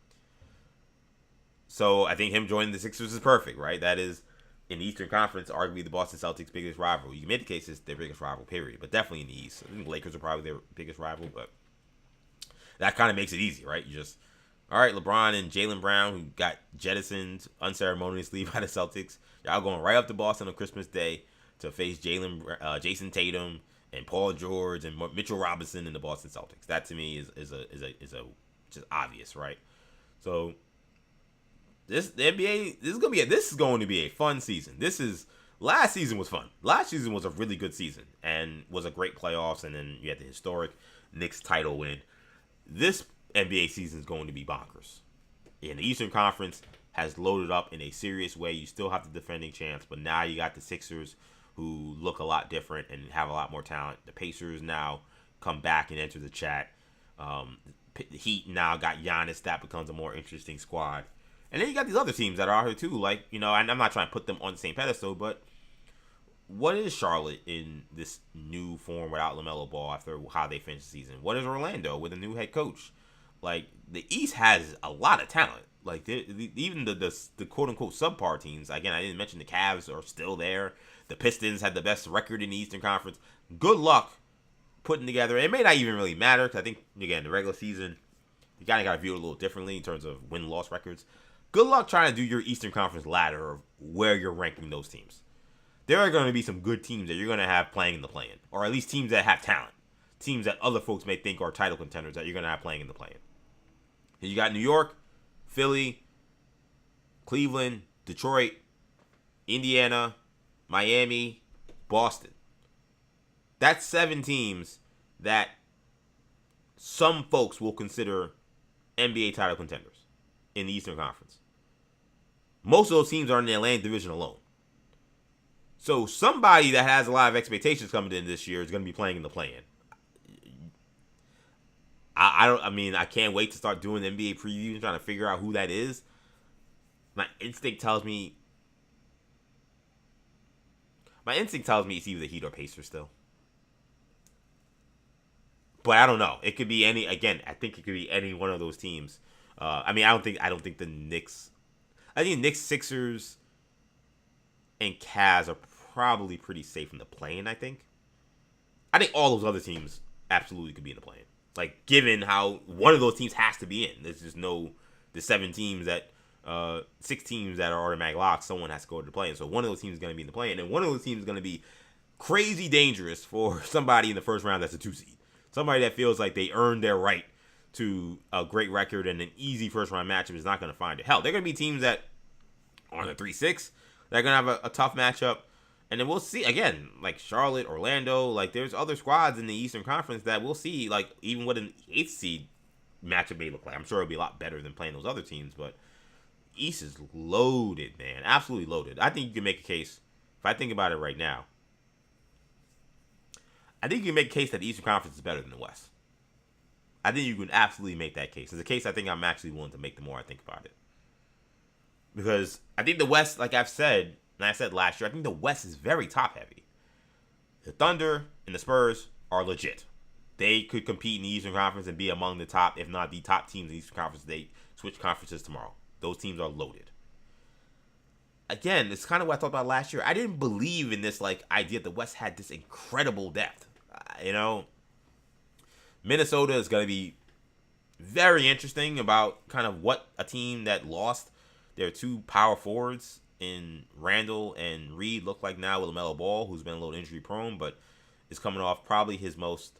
So I think him joining the Sixers is perfect, right? That is, in the Eastern Conference, arguably the Boston Celtics' biggest rival. You can make the case it's their biggest rival, period. But definitely in the East. I think the Lakers are probably their biggest rival, but that kind of makes it easy, right? You just, all right, LeBron and Jaylen Brown, who got jettisoned unceremoniously by the Celtics, y'all going right up to Boston on Christmas Day to face Jason Tatum and Paul George and Mitchell Robinson and the Boston Celtics. That to me is just obvious, right? So the NBA, this is going to be a fun season. This is last season was fun. Last season was a really good season and was a great playoffs, and then you had the historic Knicks title win. This NBA season is going to be bonkers. And the Eastern Conference has loaded up in a serious way. You still have the defending champs, but now you got the Sixers, who look a lot different and have a lot more talent. The Pacers now come back and enter the chat. The Heat now got Giannis. That becomes a more interesting squad. And then you got these other teams that are out here too. Like, and I'm not trying to put them on the same pedestal, but what is Charlotte in this new form without LaMelo Ball after how they finished the season? What is Orlando with a new head coach? Like, the East has a lot of talent. Like, even the quote-unquote subpar teams, again, I didn't mention the Cavs are still there. The Pistons had the best record in the Eastern Conference. Good luck putting together. It may not even really matter, because I think, again, the regular season, you kind of got to view it a little differently in terms of win-loss records. Good luck trying to do your Eastern Conference ladder of where you're ranking those teams. There are going to be some good teams that you're going to have playing in the play-in, or at least teams that have talent. Teams that other folks may think are title contenders that you're going to have playing in the play-in. And you got New York, Philly, Cleveland, Detroit, Indiana, Miami, Boston. That's 7 teams that some folks will consider NBA title contenders in the Eastern Conference. Most of those teams are in the Atlantic Division alone. So somebody that has a lot of expectations coming in this year is going to be playing in the play-in. I can't wait to start doing NBA previews and trying to figure out who that is. My instinct tells me it's either the Heat or Pacers still. But I don't know. It could be any. Again, I think it could be any one of those teams. I don't think the Knicks. I think Knicks, Sixers, and Cavs are probably pretty safe in the play-in. I think all those other teams absolutely could be in the play-in. Like, given how one of those teams has to be in. There's just no the 6 teams that are automatic locks. Someone has to go to the play-in. So one of those teams is going to be in the play-in, and one of those teams is going to be crazy dangerous for somebody in the first round that's a 2 seed. Somebody that feels like they earned their right to a great record and an easy first round matchup is not going to find it. Hell, they're going to be teams that are on a 3-6. They're going to have a tough matchup. And then we'll see, again, like Charlotte, Orlando, like there's other squads in the Eastern Conference that we'll see, like even what an 8th seed matchup may look like. I'm sure it'll be a lot better than playing those other teams, but East is loaded, man. Absolutely loaded. I think you can make a case, if I think about it right now, I think you can make a case that the Eastern Conference is better than the West. I think you can absolutely make that case. It's a case I think I'm actually willing to make the more I think about it. Because I think the West, like I've said, and I said last year, I think the West is very top-heavy. The Thunder and the Spurs are legit. They could compete in the Eastern Conference and be among the top, if not the top teams in the Eastern Conference. They switch conferences tomorrow. Those teams are loaded. Again, it's kind of what I thought about last year. I didn't believe in this idea that the West had this incredible depth. Minnesota is going to be very interesting about kind of what a team that lost their 2 power forwards in Randall and Reed look like now with LaMelo Ball, who's been a little injury prone, but is coming off probably his most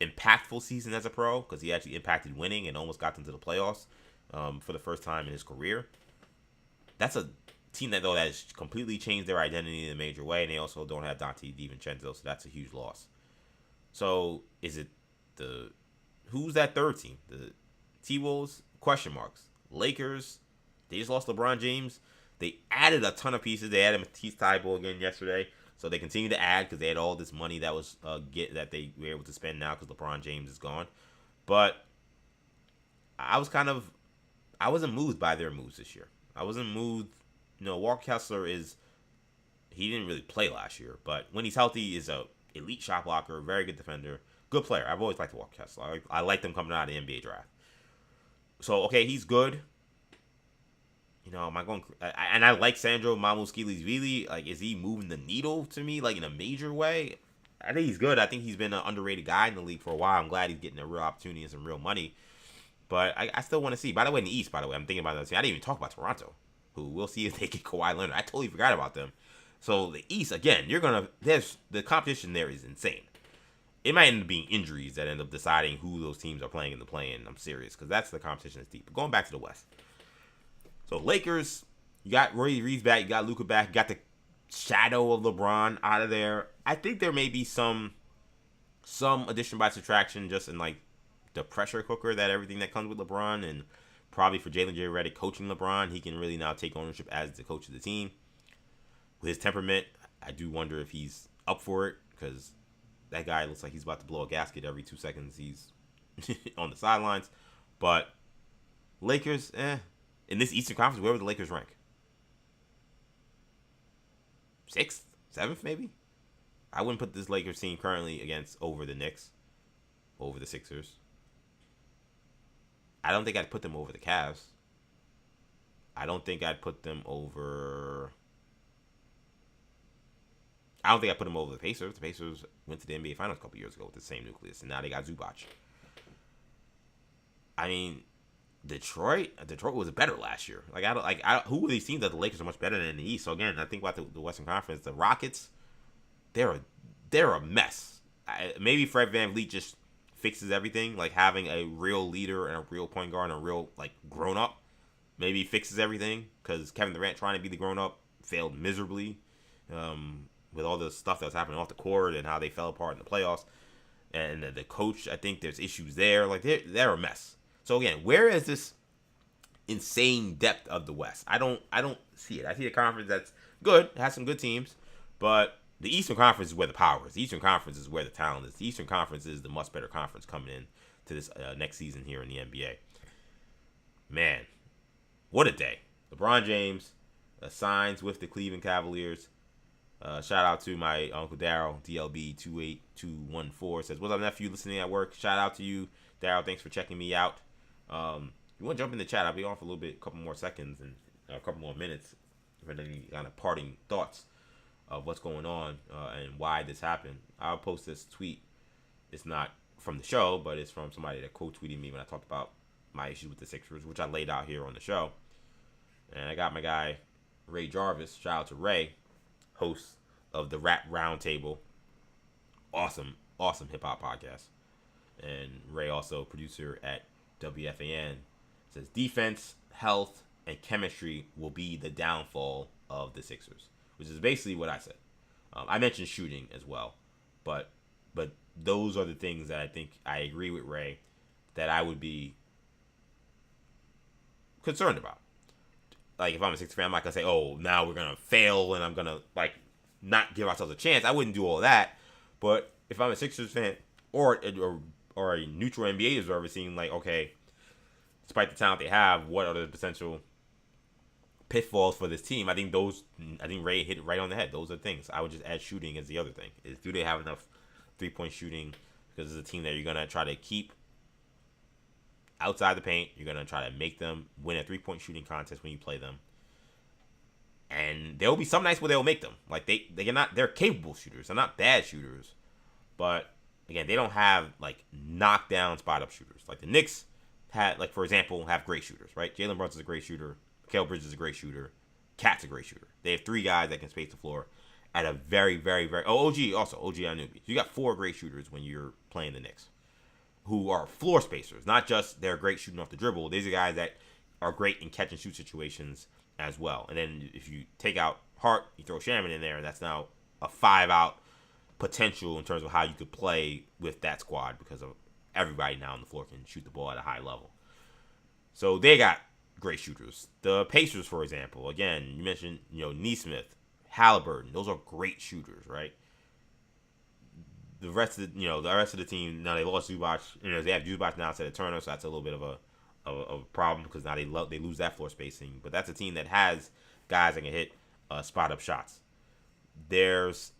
impactful season as a pro, because he actually impacted winning and almost got them to the playoffs for the first time in his career. That's a team that has completely changed their identity in a major way, and they also don't have Dante DiVincenzo, so that's a huge loss. So is it who's that third team? The T-Wolves? Question marks. Lakers, they just lost LeBron James. They added a ton of pieces. They added Matisse Thybulle again yesterday. So they continue to add because they had all this money that was that they were able to spend now because LeBron James is gone. But I wasn't moved by their moves this year. I wasn't moved. Walker Kessler he didn't really play last year, but when he's healthy, is a elite shot blocker, very good defender, good player. I've always liked Walker Kessler. I like them coming out of the NBA draft. So okay, he's good. Am I going? And I like Sandro Mamukelashvili. Like, is he moving the needle to me, like in a major way? I think he's good. I think he's been an underrated guy in the league for a while. I'm glad he's getting a real opportunity and some real money. But I still want to see. By the way, in the East, I'm thinking about that. I didn't even talk about Toronto, who we'll see if they get Kawhi Leonard. I totally forgot about them. So the East, again, the competition there is insane. It might end up being injuries that end up deciding who those teams are playing in the play-in. I'm serious, because that's the competition that's deep. But going back to the West. So Lakers, you got Roy Reeves back, you got Luka back, you got the shadow of LeBron out of there. I think there may be some addition by subtraction just in like the pressure cooker that everything that comes with LeBron, and probably for Jalen J. Redick coaching LeBron, he can really now take ownership as the coach of the team. With his temperament, I do wonder if he's up for it, because that guy looks like he's about to blow a gasket every 2 seconds he's on the sidelines. But Lakers, in this Eastern Conference, where would the Lakers rank? 6th, 7th, maybe? I wouldn't put this Lakers team currently over the Knicks, over the Sixers. I don't think I'd put them over the Cavs. I don't think I'd put them over... I don't think I put them over the Pacers. The Pacers went to the NBA Finals a couple years ago with the same nucleus, and now they got Zubac. I mean, Detroit was better last year. Who are these teams that the Lakers are much better than in the East? So again, I think about the Western Conference. The Rockets, they're a mess. Maybe Fred VanVleet just fixes everything, like having a real leader and a real point guard and a real like grown up. Maybe fixes everything, because Kevin Durant trying to be the grown up failed miserably. With all the stuff that was happening off the court and how they fell apart in the playoffs, and the coach, I think there's issues there. Like they're a mess. So again, where is this insane depth of the West? I don't see it. I see a conference that's good, it has some good teams, but the Eastern Conference is where the power is. The Eastern Conference is where the talent is. The Eastern Conference is the much better conference coming in to this next season here in the NBA. Man, what a day! LeBron James signs with the Cleveland Cavaliers. Shout out to my Uncle Daryl, DLB28214, says, "What's up, nephew? Listening at work." Shout out to you, Daryl. Thanks for checking me out. You want to jump in the chat? I'll be on for a little bit, a couple more seconds and a couple more minutes for any kind of parting thoughts of what's going on and why this happened. I'll post this tweet. It's not from the show, but it's from somebody that quote tweeted me when I talked about my issues with the Sixers, which I laid out here on the show. And I got my guy Ray Jarvis. Shout out to Ray, host of the Rap Roundtable. Awesome hip hop podcast. And Ray also producer at WFAN. Says defense, health, and chemistry will be the downfall of the Sixers, which is basically what I said. I mentioned shooting as well, but those are the things that I think I agree with Ray that I would be concerned about. Like, if I'm a Sixers fan, I'm not gonna say, "Oh, now we're gonna fail and I'm gonna like not give ourselves a chance." I wouldn't do all that. But if I'm a Sixers fan or a neutral NBA observer, seeing like, okay, despite the talent they have, what are the potential pitfalls for this team? I think Ray hit it right on the head. Those are things. I would just add shooting as the other thing. Is, do they have enough 3-point shooting? Because it's a team that you're gonna try to keep outside the paint. You're gonna try to make them win a 3-point shooting contest when you play them. And there will be some nights where they'll make them. Like they're capable shooters. They're not bad shooters. But again, they don't have like knockdown spot up shooters. Like the Knicks had, like, for example, have great shooters, right? Jalen Brunson's a great shooter. Mikal Bridges is a great shooter. Cat's a great shooter. They have 3 guys that can space the floor at a very, very, very... Oh, OG Anunoby. You got 4 great shooters when you're playing the Knicks, who are floor spacers. Not just they're great shooting off the dribble. These are guys that are great in catch and shoot situations as well. And then if you take out Hart, you throw Shaman in there, and that's now a 5-out potential in terms of how you could play with that squad, because of everybody now on the floor can shoot the ball at a high level. So they got great shooters. The Pacers, for example, again, you mentioned, Nesmith, Halliburton. Those are great shooters, right? The rest of the team, now they lost Zubac. They have Zubac now instead of Turner, so that's a little bit of a problem, because now they lose that floor spacing. But that's a team that has guys that can hit spot up shots. There's,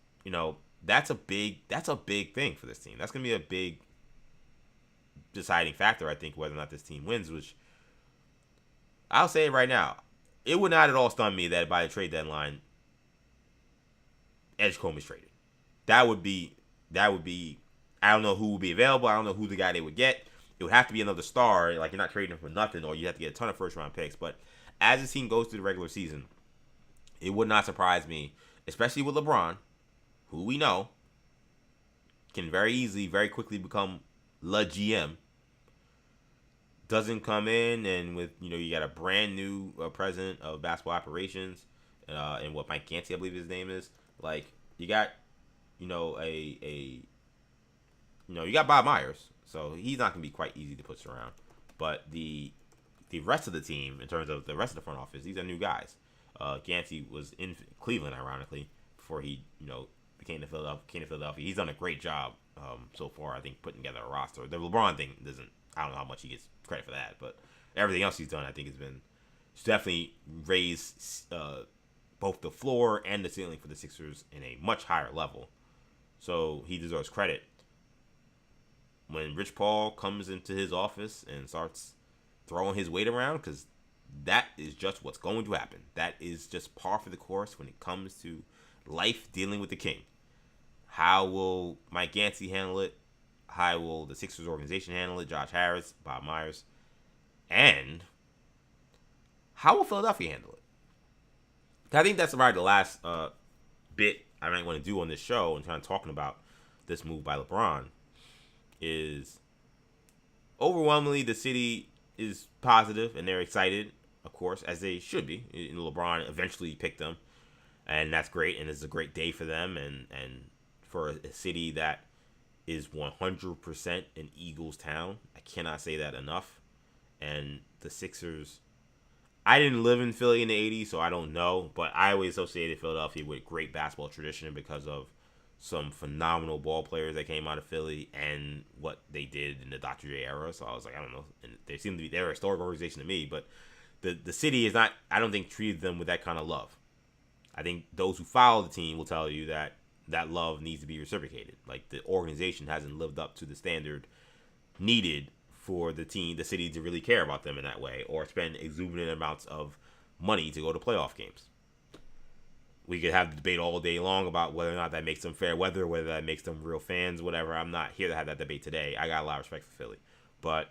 that's a big thing for this team. That's gonna be a big deciding factor, I think, whether or not this team wins. Which I'll say right now, it would not at all stun me that by the trade deadline, Edgecombe is traded. That would be. I don't know who would be available. I don't know who the guy they would get. It would have to be another star. Like, you're not trading him for nothing, or you have to get a ton of first round picks. But as the team goes through the regular season, it would not surprise me, especially with LeBron, who we know can very easily, very quickly become the GM. Doesn't come in, and with you got a brand new president of basketball operations, and what Mike Gansey, I believe his name is. Like you got, you got Bob Myers, so he's not gonna be quite easy to push around. But the rest of the team, in terms of the rest of the front office, these are new guys. Gansey was in Cleveland, ironically, before he came to Philadelphia. He's done a great job so far. I think putting together a roster. The LeBron thing doesn't. I don't know how much he gets credit for that, but everything else he's done, I think, has been definitely raised both the floor and the ceiling for the Sixers in a much higher level. So he deserves credit. When Rich Paul comes into his office and starts throwing his weight around, because that is just what's going to happen. That is just par for the course when it comes to life dealing with the king. How will Mike Gansey handle it? How will the Sixers organization handle it? Josh Harris, Bob Myers. And how will Philadelphia handle it? I think that's probably the last bit I might want to do on this show and kind of talking about this move by LeBron is overwhelmingly the city is positive and they're excited, of course, as they should be. And LeBron eventually picked them, and that's great, and it's a great day for them and for a city that is 100% an Eagles town. I cannot say that enough. And the Sixers, I didn't live in Philly in the 80s, so I don't know, but I always associated Philadelphia with great basketball tradition because of some phenomenal ball players that came out of Philly and what they did in the Dr. J era. So I was like, I don't know. And they're a historic organization to me, but the city is not, I don't think, treated them with that kind of love. I think those who follow the team will tell you that that love needs to be reciprocated. Like the organization hasn't lived up to the standard needed for the city to really care about them in that way or spend exuberant amounts of money to go to playoff games. We could have the debate all day long about whether or not that makes them fair weather, whether that makes them real fans, whatever. I'm not here to have that debate today. I got a lot of respect for Philly. But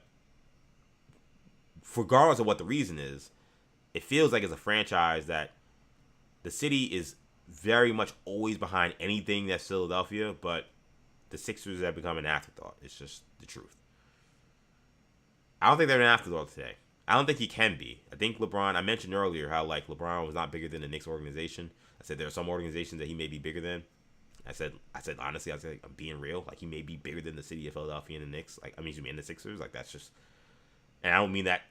regardless of what the reason is, it feels like it's a franchise that the city is very much always behind anything that's Philadelphia, but the Sixers have become an afterthought. It's just the truth. I don't think they're an afterthought today. I don't think he can be. I think LeBron, I mentioned earlier how like LeBron was not bigger than the Knicks organization. I said there are some organizations that he may be bigger than. I said honestly, I'm being real. Like he may be bigger than the city of Philadelphia and the Knicks. Like and the Sixers. Like that's just, and I don't mean that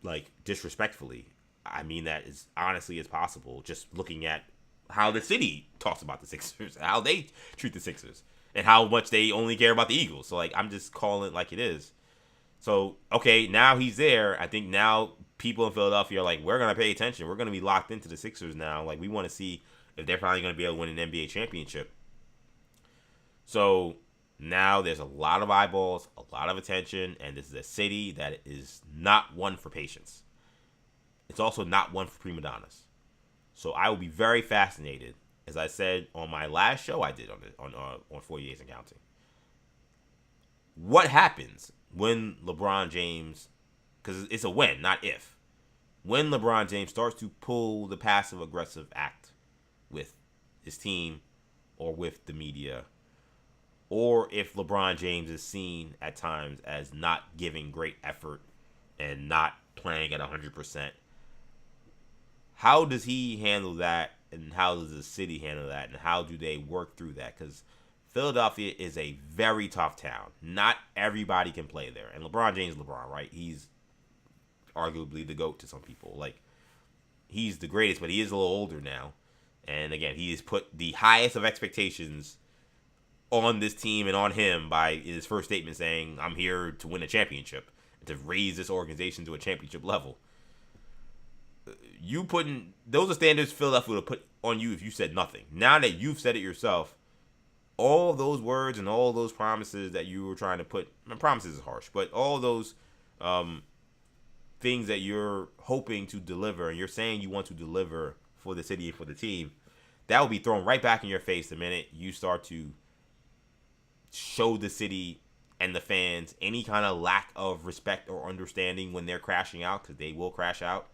like disrespectfully. I mean that as honestly as possible. Just looking at how the city talks about the Sixers, how they treat the Sixers, and how much they only care about the Eagles. So like I'm just calling it like it is. So, okay, now he's there. I think now people in Philadelphia are like, we're going to pay attention. We're going to be locked into the Sixers now. Like, we want to see if they're finally going to be able to win an NBA championship. So, now there's a lot of eyeballs, a lot of attention, and this is a city that is not one for patience. It's also not one for prima donnas. So, I will be very fascinated, as I said on my last show I did on 40 Days and Counting. What happens when LeBron James, because it's a when, not if, when LeBron James starts to pull the passive-aggressive act with his team or with the media, or if LeBron James is seen at times as not giving great effort and not playing at 100%, how does he handle that, and how does the city handle that, and how do they work through that? Because Philadelphia is a very tough town. Not everybody can play there. And LeBron James is LeBron, right? He's arguably the GOAT to some people. Like, he's the greatest, but he is a little older now. And again, he has put the highest of expectations on this team and on him by his first statement saying, I'm here to win a championship, and to raise this organization to a championship level. Those are standards Philadelphia would put on you if you said nothing. Now that you've said it yourself, all those words and all those promises that you were trying to put, promises is harsh, but all those things that you're hoping to deliver and you're saying you want to deliver for the city and for the team, that will be thrown right back in your face the minute you start to show the city and the fans any kind of lack of respect or understanding when they're crashing out, because they will crash out.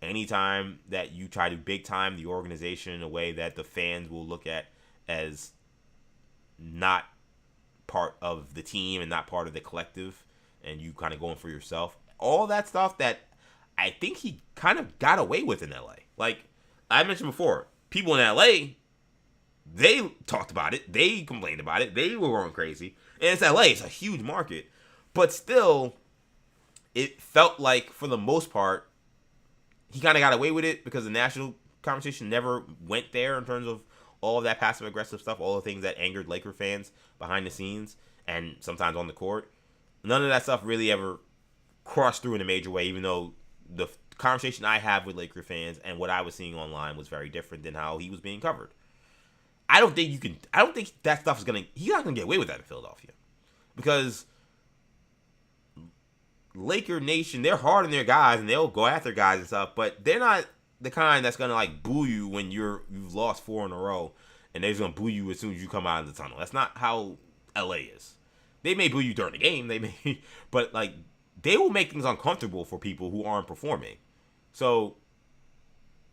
Anytime that you try to big time the organization in a way that the fans will look at as not part of the team and not part of the collective, and you kind of going for yourself, all that stuff that I think he kind of got away with in LA. Like I mentioned before, people in LA, they talked about it. They complained about it. They were going crazy. And it's LA. It's a huge market. But still, it felt like, for the most part, he kind of got away with it because the national conversation never went there in terms of all of that passive-aggressive stuff, all the things that angered Laker fans behind the scenes and sometimes on the court. None of that stuff really ever crossed through in a major way, even though the conversation I have with Laker fans and what I was seeing online was very different than how he was being covered. I don't think that stuff is he's not gonna get away with that in Philadelphia. Because Laker Nation, they're hard on their guys and they'll go after guys and stuff, but they're not the kind that's gonna like boo you when you've lost 4 in a row and they're just gonna boo you as soon as you come out of the tunnel. That's not how LA is. They may boo you during the game, but like they will make things uncomfortable for people who aren't performing. So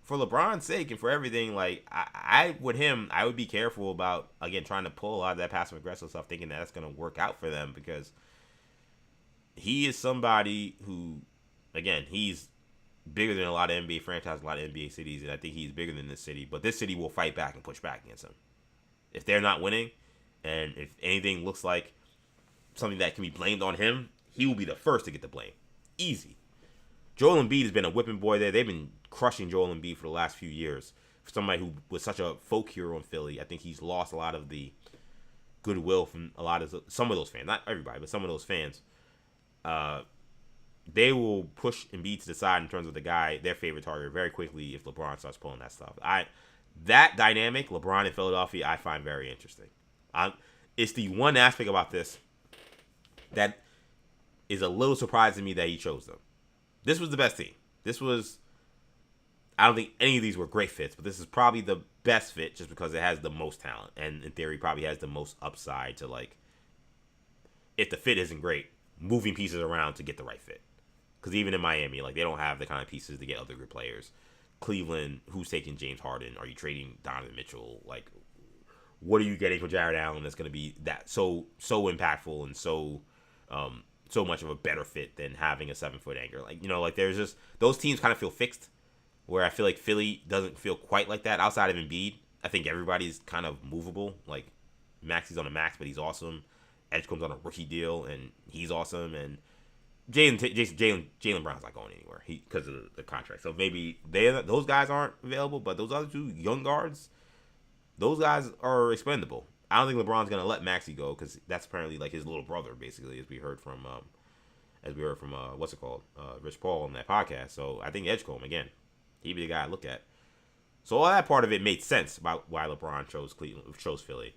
for LeBron's sake and for everything, like I would be careful about, again, trying to pull a lot of that passive aggressive stuff, thinking that's gonna work out for them, because he is somebody who, again, he's bigger than a lot of NBA franchises, a lot of NBA cities, and I think he's bigger than this city. But this city will fight back and push back against him. If they're not winning, and if anything looks like something that can be blamed on him, he will be the first to get the blame. Easy. Joel Embiid has been a whipping boy there. They've been crushing Joel Embiid for the last few years. For somebody who was such a folk hero in Philly, I think he's lost a lot of the goodwill from some of those fans. Not everybody, but some of those fans. They will push Embiid to the side in terms of their favorite target very quickly if LeBron starts pulling that stuff. That dynamic, LeBron in Philadelphia, I find very interesting. It's the one aspect about this that is a little surprising to me that he chose them. This was the best team. I don't think any of these were great fits, but this is probably the best fit just because it has the most talent and in theory probably has the most upside to, like, if the fit isn't great, moving pieces around to get the right fit. Because even in Miami, like, they don't have the kind of pieces to get other good players. Cleveland, who's taking James Harden? Are you trading Donovan Mitchell? Like, what are you getting for Jared Allen that's going to be that so impactful and so much of a better fit than having a 7-foot anchor? Like, like there's just, those teams kind of feel fixed, where I feel like Philly doesn't feel quite like that. Outside of Embiid, I think everybody's kind of movable. Like, Maxi's on a max, but he's awesome. Edgecomb's on a rookie deal, and he's awesome. And Jaylen Brown's not going anywhere because of the contract. So maybe those guys aren't available, but those other two young guards, those guys are expendable. I don't think LeBron's gonna let Maxey go because that's apparently like his little brother, basically, as we heard from Rich Paul on that podcast. So I think Edgecombe, again, he'd be the guy I look at. So all that part of it made sense about why LeBron chose Philly.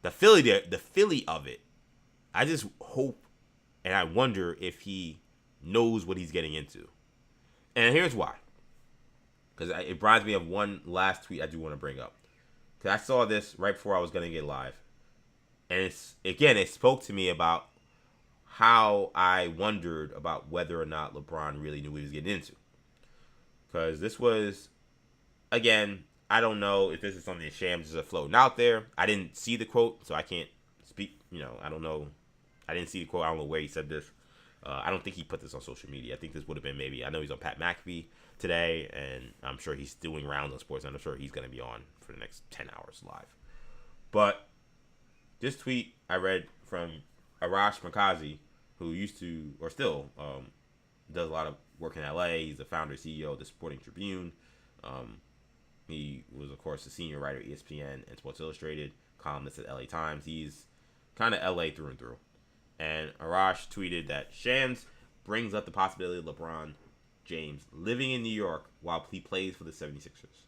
The Philly of it, I just hope and I wonder if he knows what he's getting into. And here's why. Because it reminds me of one last tweet I do want to bring up. Because I saw this right before I was going to get live. And it spoke to me about how I wondered about whether or not LeBron really knew what he was getting into. Because this was, again, I don't know if this is something Shams is floating out there. I didn't see the quote, so I can't speak. I don't know. I didn't see the quote. I don't know where he said this. I don't think he put this on social media. I think this would have been maybe, I know he's on Pat McAfee today, and I'm sure he's doing rounds on sports, and I'm sure he's going to be on for the next 10 hours live. But this tweet I read from Arash Markazi, who used to, or still, does a lot of work in LA. He's the founder and CEO of the Sporting Tribune. He was, of course, the senior writer at ESPN and Sports Illustrated, columnist at LA Times. He's kind of LA through and through. And Arash tweeted that Shams brings up the possibility of LeBron James living in New York while he plays for the 76ers.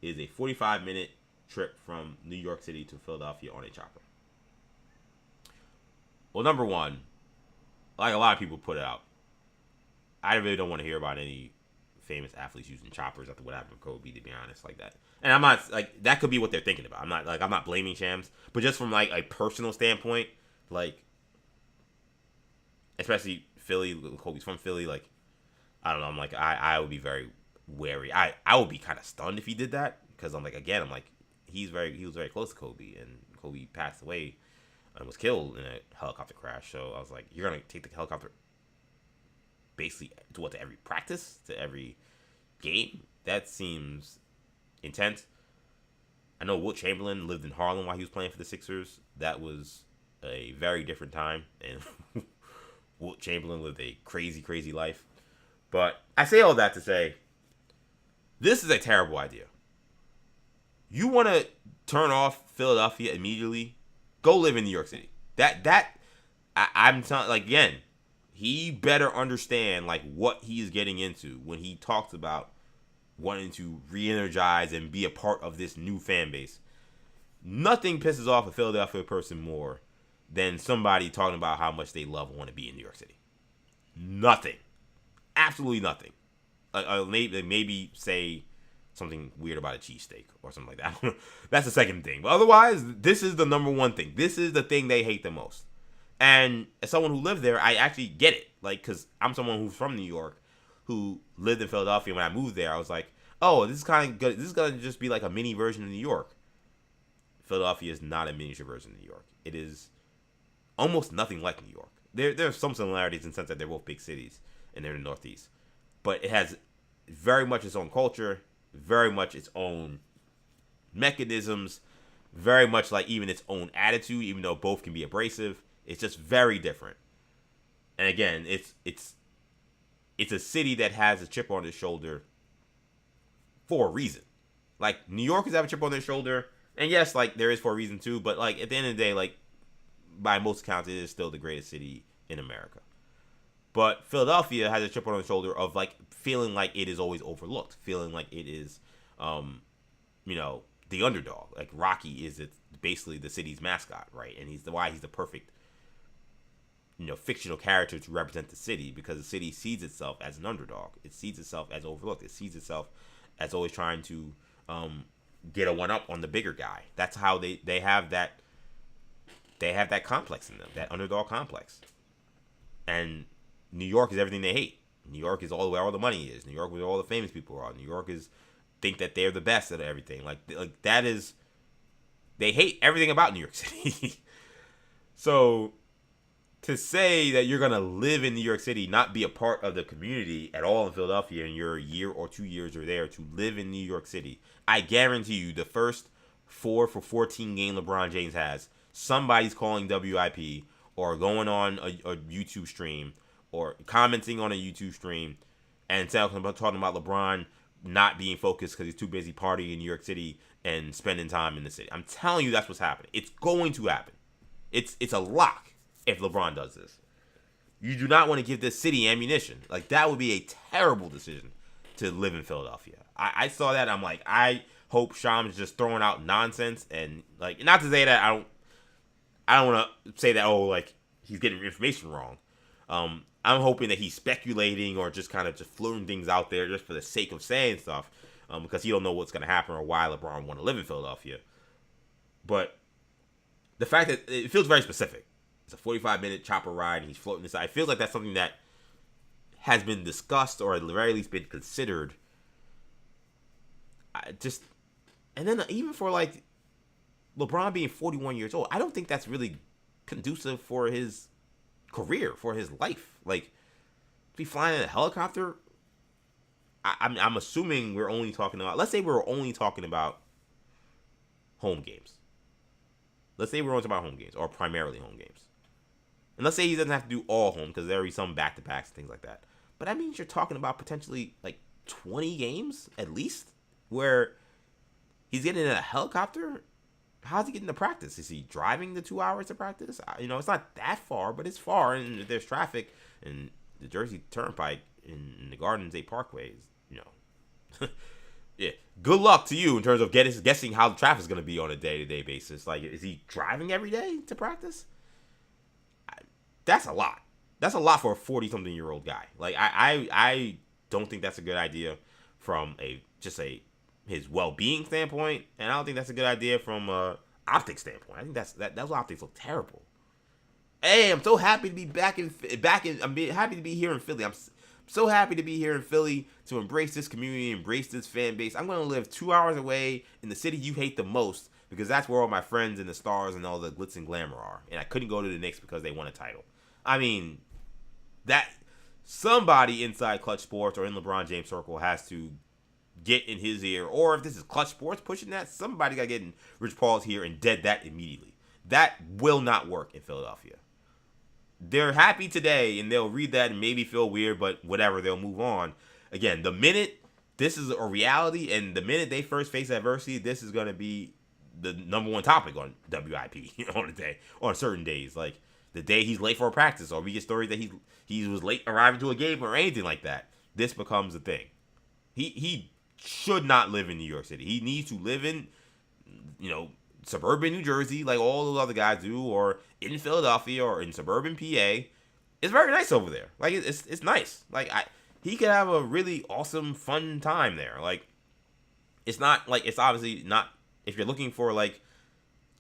It is a 45-minute trip from New York City to Philadelphia on a chopper. Well, number one, like a lot of people put it out, I really don't want to hear about any famous athletes using choppers after what happened with Kobe, to be honest, like that. And I'm not, like, that could be what they're thinking about. I'm not blaming Shams, but just from, like, a personal standpoint, like, especially Philly, Kobe's from Philly, like, I don't know, I'm like, I would be very wary. I would be kind of stunned if he did that, because I'm like, he was very close to Kobe, and Kobe passed away and was killed in a helicopter crash. So I was like, you're gonna take the helicopter basically to every practice, to every game, that seems intense. I know Wilt Chamberlain lived in Harlem while he was playing for the Sixers. That was a very different time, and Wilt Chamberlain lived a crazy, crazy life. But I say all that to say, this is a terrible idea. You want to turn off Philadelphia immediately? Go live in New York City. I'm telling, like, again, he better understand like what he is getting into when he talks about wanting to re-energize and be a part of this new fan base. Nothing pisses off a Philadelphia person more than somebody talking about how much they love and want to be in New York City. Nothing. Absolutely nothing. Maybe say something weird about a cheesesteak or something like that. That's the second thing. But otherwise, this is the number one thing. This is the thing they hate the most. And as someone who lived there, I actually get it. Like, because I'm someone who's from New York, who lived in Philadelphia. When I moved there, I was like, oh, this is kind of good. This is going to just be like a mini version of New York. Philadelphia is not a miniature version of New York. It is almost nothing like New York. There are some similarities in the sense that they're both big cities and they're in the Northeast. But it has very much its own culture, very much its own mechanisms, very much like even its own attitude, even though both can be abrasive. It's just very different. And again, it's a city that has a chip on its shoulder for a reason. Like, New Yorkers have a chip on their shoulder, and yes, like, there is for a reason too, but like, at the end of the day, like, by most accounts, it is still the greatest city in America. But Philadelphia has a chip on its shoulder of like feeling like it is always overlooked, feeling like it is, the underdog. Like, Rocky is basically the city's mascot, right? And he's the perfect, fictional character to represent the city, because the city sees itself as an underdog. It sees itself as overlooked. It sees itself as always trying to get a one up on the bigger guy. That's how they have that. They have that complex in them, that underdog complex. And New York is everything they hate. New York is where all the money is. New York is where all the famous people are. New York is think that they're the best at everything. Like that is, they hate everything about New York City. So to say that you're gonna live in New York City, not be a part of the community at all in Philadelphia, and you're a year or 2 years are there to live in New York City, I guarantee you the first 4 for 14 game LeBron James has, somebody's calling WIP or going on a YouTube stream or commenting on a YouTube stream and talking about LeBron not being focused because he's too busy partying in New York City and spending time in the city. I'm telling you, that's what's happening. It's going to happen. It's a lock if LeBron does this. You do not want to give this city ammunition. Like, that would be a terrible decision to live in Philadelphia. I saw that. I'm like, I hope Shams just throwing out nonsense, and like, not to say that I don't want to say that, oh, like, he's getting information wrong. I'm hoping that he's speculating or just kind of just floating things out there just for the sake of saying stuff, because he don't know what's going to happen or why LeBron want to live in Philadelphia. But the fact that it feels very specific. It's a 45-minute chopper ride, and he's floating this out. It feels like that's something that has been discussed or at the very least been considered. And then even for like LeBron being 41 years old, I don't think that's really conducive for his career, for his life. Like, to be flying in a helicopter, I'm assuming we're only talking about, let's say we're only talking about home games. Let's say we're only talking about home games, or primarily home games. And let's say he doesn't have to do all home, because there will be some back-to-backs and things like that. But that means you're talking about potentially like 20 games at least, where he's getting in a helicopter. How's he getting to practice? Is he driving the 2 hours to practice? It's not that far, but it's far, and there's traffic, and the Jersey Turnpike in the Garden State Parkway is, yeah. Good luck to you in terms of guessing how the traffic's going to be on a day-to-day basis. Like, is he driving every day to practice? That's a lot. That's a lot for a 40-something-year-old guy. Like, I don't think that's a good idea from his well-being standpoint, and I don't think that's a good idea from a optics standpoint. I think those optics look terrible. Hey, I'm so happy to be back in. I'm happy to be here in Philly. I'm so happy to be here in Philly to embrace this community, embrace this fan base. I'm going to live 2 hours away in the city you hate the most, because that's where all my friends and the stars and all the glitz and glamour are. And I couldn't go to the Knicks because they won a title. I mean, that somebody inside Clutch Sports or in LeBron James circle has to get in his ear, or if this is Clutch Sports pushing that, somebody got to get in Rich Paul's ear and dead that immediately. That will not work in Philadelphia. They're happy today, and they'll read that and maybe feel weird, but whatever, they'll move on. Again, the minute this is a reality, and the minute they first face adversity, this is going to be the number one topic on WIP on a day, on certain days. Like the day he's late for a practice, or we get stories that he was late arriving to a game or anything like that. This becomes a thing. He should not live in New York City. He needs to live in, suburban New Jersey, like all those other guys do, or in Philadelphia or in suburban PA. It's very nice over there. Like it's nice. Like he could have a really awesome, fun time there. Like it's not like, it's obviously not, if you're looking for like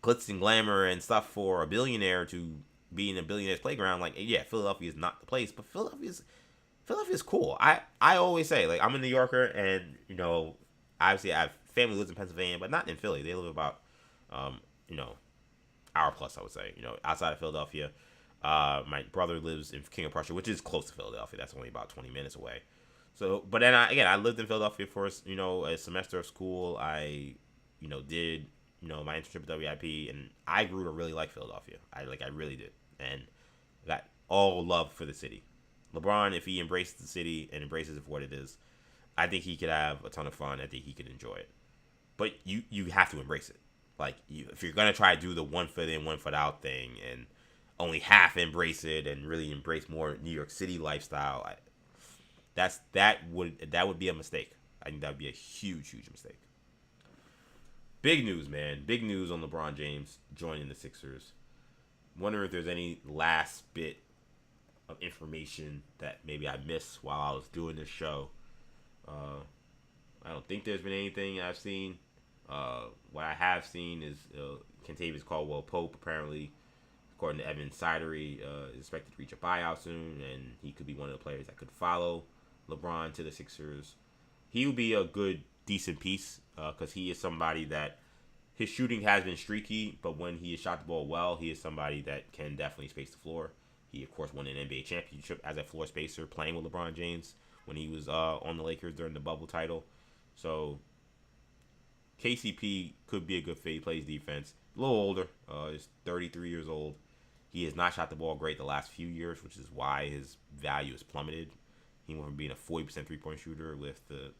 glitz and glamour and stuff for a billionaire to be in a billionaire's playground. Like, yeah, Philadelphia is not the place, but Philadelphia's cool. I always say, like, I'm a New Yorker, and obviously I have family lives in Pennsylvania, but not in Philly. They live about hour plus, I would say, outside of Philadelphia. My brother lives in King of Prussia, which is close to Philadelphia. That's only about 20 minutes away. So, but then I lived in Philadelphia for a semester of school. I did my internship at WIP, and I grew to really like Philadelphia. I really did, and got all love for the city. LeBron, if he embraces the city and embraces it for what it is, I think he could have a ton of fun. I think he could enjoy it. But you have to embrace it. Like, if you're gonna try to do the 1 foot in, 1 foot out thing, and only half embrace it and really embrace more New York City lifestyle, that would be a mistake. I think that would be a huge mistake. Big news, man. Big news on LeBron James joining the Sixers. Wondering if there's any last bit of information that maybe I missed while I was doing this show. I don't think there's been anything I've seen. What I have seen is Kentavious Caldwell-Pope, apparently, according to Evan Sidery, is expected to reach a buyout soon, and he could be one of the players that could follow LeBron to the Sixers. He would be a good, decent piece, because he is somebody that his shooting has been streaky, but when he has shot the ball well, he is somebody that can definitely space the floor. He, of course, won an NBA championship as a floor spacer playing with LeBron James when he was on the Lakers during the bubble title. So KCP could be a good fit. He plays defense. A little older. He's 33 years old. He has not shot the ball great the last few years, which is why his value has plummeted. He went from being a 40% three-point shooter with the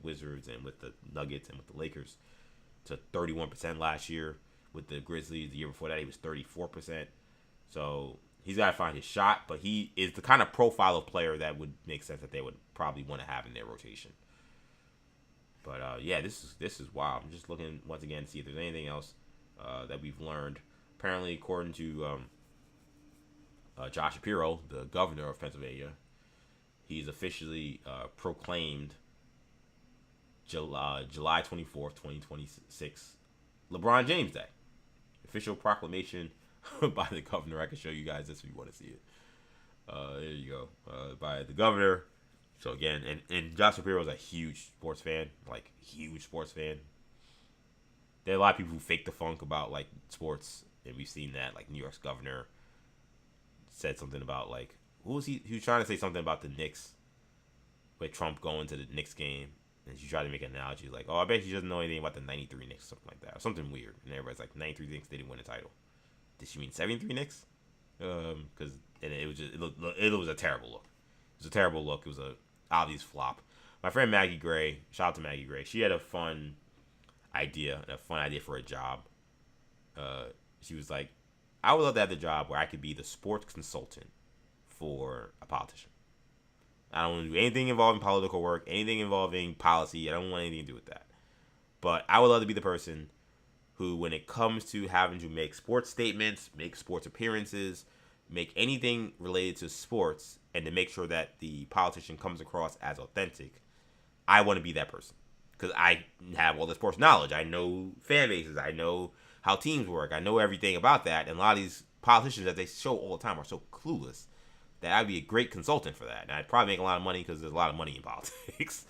Wizards and with the Nuggets and with the Lakers to 31% last year. With the Grizzlies, the year before that, he was 34%. So he's got to find his shot, but he is the kind of profile of player that would make sense that they would probably want to have in their rotation. But yeah, this is wild. I'm just looking once again to see if there's anything else that we've learned. Apparently, according to Josh Shapiro, the governor of Pennsylvania, he's officially proclaimed July 24th, 2026, LeBron James Day. Official proclamation by the governor. I can show you guys this if you want to see it. There you go. By the governor. So again, and Josh Shapiro is a huge sports fan, like huge sports fan. There are a lot of people who fake the funk about like sports, and we've seen that. Like New York's governor said something about like, who was he? He was trying to say something about the Knicks, with Trump going to the Knicks game, and she tried to make an analogy like, oh, I bet she doesn't know anything about the '93 Knicks, something like that, or something weird. And everybody's like, '93 Knicks didn't win a title. Did she mean '73 Knicks? Because it was a terrible look. It was a terrible look. It was a obvious flop. My friend Maggie Gray, shout out to Maggie Gray, she had a fun idea for a job. She was like, I would love to have the job where I could be the sports consultant for a politician. I don't want to do anything involving political work, anything involving policy. I don't want anything to do with that. But I would love to be the person who, when it comes to having to make sports statements, make sports appearances, make anything related to sports, and to make sure that the politician comes across as authentic, I want to be that person. Because I have all the sports knowledge. I know fan bases. I know how teams work. I know everything about that. And a lot of these politicians that they show all the time are so clueless that I'd be a great consultant for that. And I'd probably make a lot of money because there's a lot of money in politics.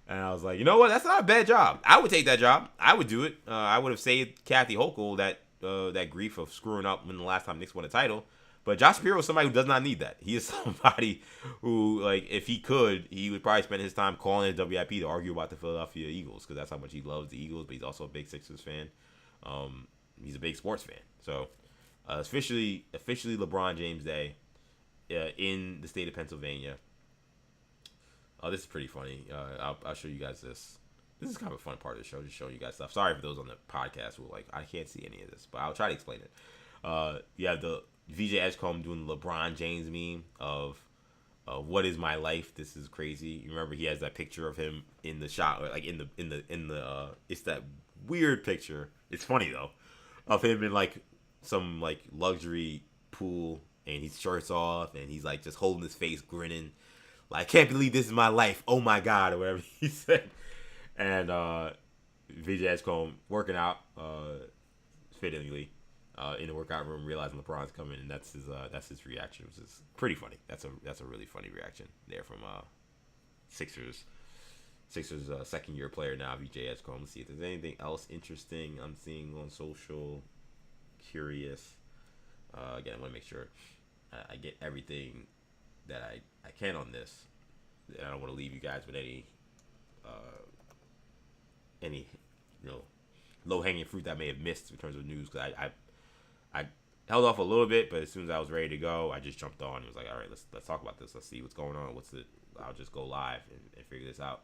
And I was like, you know what? That's not a bad job. I would take that job. I would do it. I would have saved Kathy Hochul that grief of screwing up when the last time Knicks won a title But Josh Shapiro is somebody who does not need that. He is somebody who, like, if he could, he would probably spend his time calling the WIP to argue about the Philadelphia Eagles because that's how much he loves the Eagles. But he's also a big Sixers fan. He's a big sports fan. So officially LeBron James Day in the state of Pennsylvania. Oh, this is pretty funny. I'll show you guys this. This is kind of a fun part of the show, just showing you guys stuff. Sorry for those on the podcast who are like, I can't see any of this, but I'll try to explain it. You have the VJ Edgecombe doing the LeBron James meme of what is my life? This is crazy. You remember he has that picture of him in the shot, or like in the it's that weird picture. It's funny though, of him in like some like luxury pool, and his shirt's off, and he's like just holding his face, grinning, like I can't believe this is my life. Oh my god, or whatever he said. And VJ Edgecombe working out fittingly in the workout room, realizing LeBron's coming, and that's his reaction, which is pretty funny. That's a really funny reaction there from Sixers second year player now, VJ Edgecombe. Let's see if there's anything else interesting I'm seeing on social. Curious. Again, I want to make sure I get everything that I can on this. I don't want to leave you guys with any low hanging fruit that I may have missed in terms of news, because I held off a little bit, but as soon as I was ready to go, I just jumped on and was like, all right, let's talk about this. Let's see what's going on. I'll just go live and figure this out.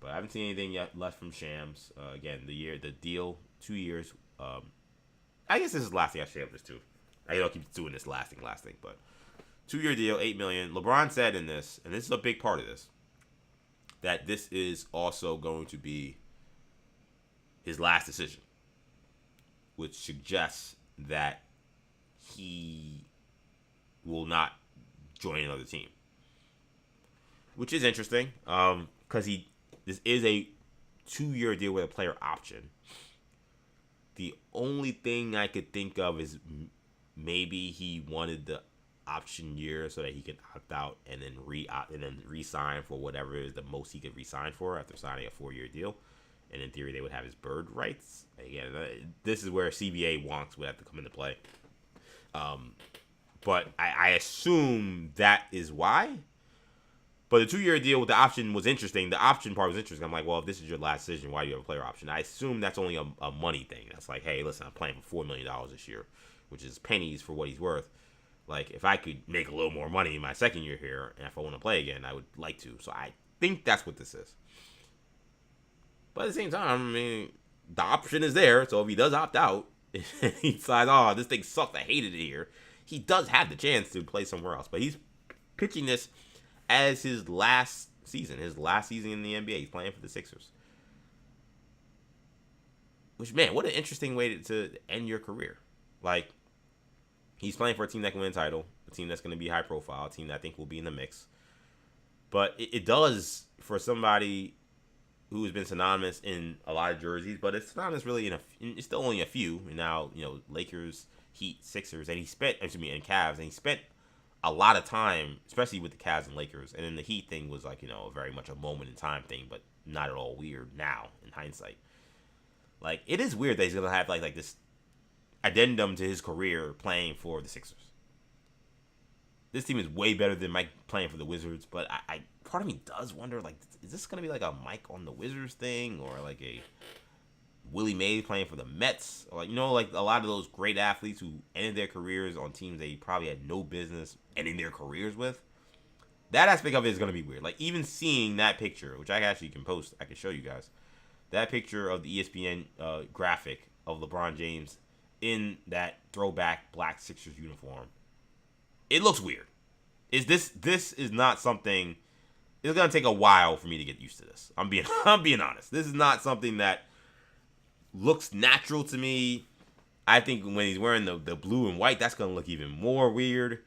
But I haven't seen anything yet left from Shams. Again, the deal, 2 years. I guess this is the last thing I say of this too. I don't keep doing this last thing, but 2-year deal, $8 million. LeBron said in this, and this is a big part of this, that this is also going to be his last decision, which suggests that he will not join another team, which is interesting, because this is a 2-year deal with a player option. The only thing I could think of is maybe he wanted the option year so that he can opt out and then re-sign for whatever is the most he could re-sign for after signing a 4-year deal. And in theory, they would have his bird rights. Again, this is where CBA wonks would have to come into play. But I assume that is why. But the 2-year deal with the option was interesting. The option part was interesting. I'm like, well, if this is your last decision, why do you have a player option? I assume that's only a money thing. That's like, hey, listen, I'm playing for $4 million this year, which is pennies for what he's worth. Like, if I could make a little more money in my second year here, and if I want to play again, I would like to. So I think that's what this is. But at the same time, I mean, the option is there. So if he does opt out, he decides, oh, this thing sucks, I hated it here, he does have the chance to play somewhere else. But he's pitching this as his last season in the NBA. He's playing for the Sixers. Which, man, what an interesting way to end your career. Like, he's playing for a team that can win a title, a team that's going to be high profile, a team that I think will be in the mix. But it does, for somebody who has been synonymous in a lot of jerseys, but it's synonymous really it's still only a few. And now, Lakers, Heat, Sixers, and and Cavs, and he spent a lot of time, especially with the Cavs and Lakers. And then the Heat thing was like, very much a moment in time thing, but not at all weird now in hindsight. Like, it is weird that he's gonna have like this addendum to his career playing for the Sixers. This team is way better than Mike playing for the Wizards, but I part of me does wonder, like, is this gonna be like a Mike on the Wizards thing, or like a Willie Mays playing for the Mets, or like a lot of those great athletes who ended their careers on teams they probably had no business ending their careers with. That aspect of it is gonna be weird. Like, even seeing that picture, which I actually can post, I can show you guys, that picture of the ESPN graphic of LeBron James in that throwback black Sixers uniform, it looks weird. This is not something. It's gonna take a while for me to get used to this. I'm being honest. This is not something that looks natural to me. I think when he's wearing the blue and white, that's gonna look even more weird.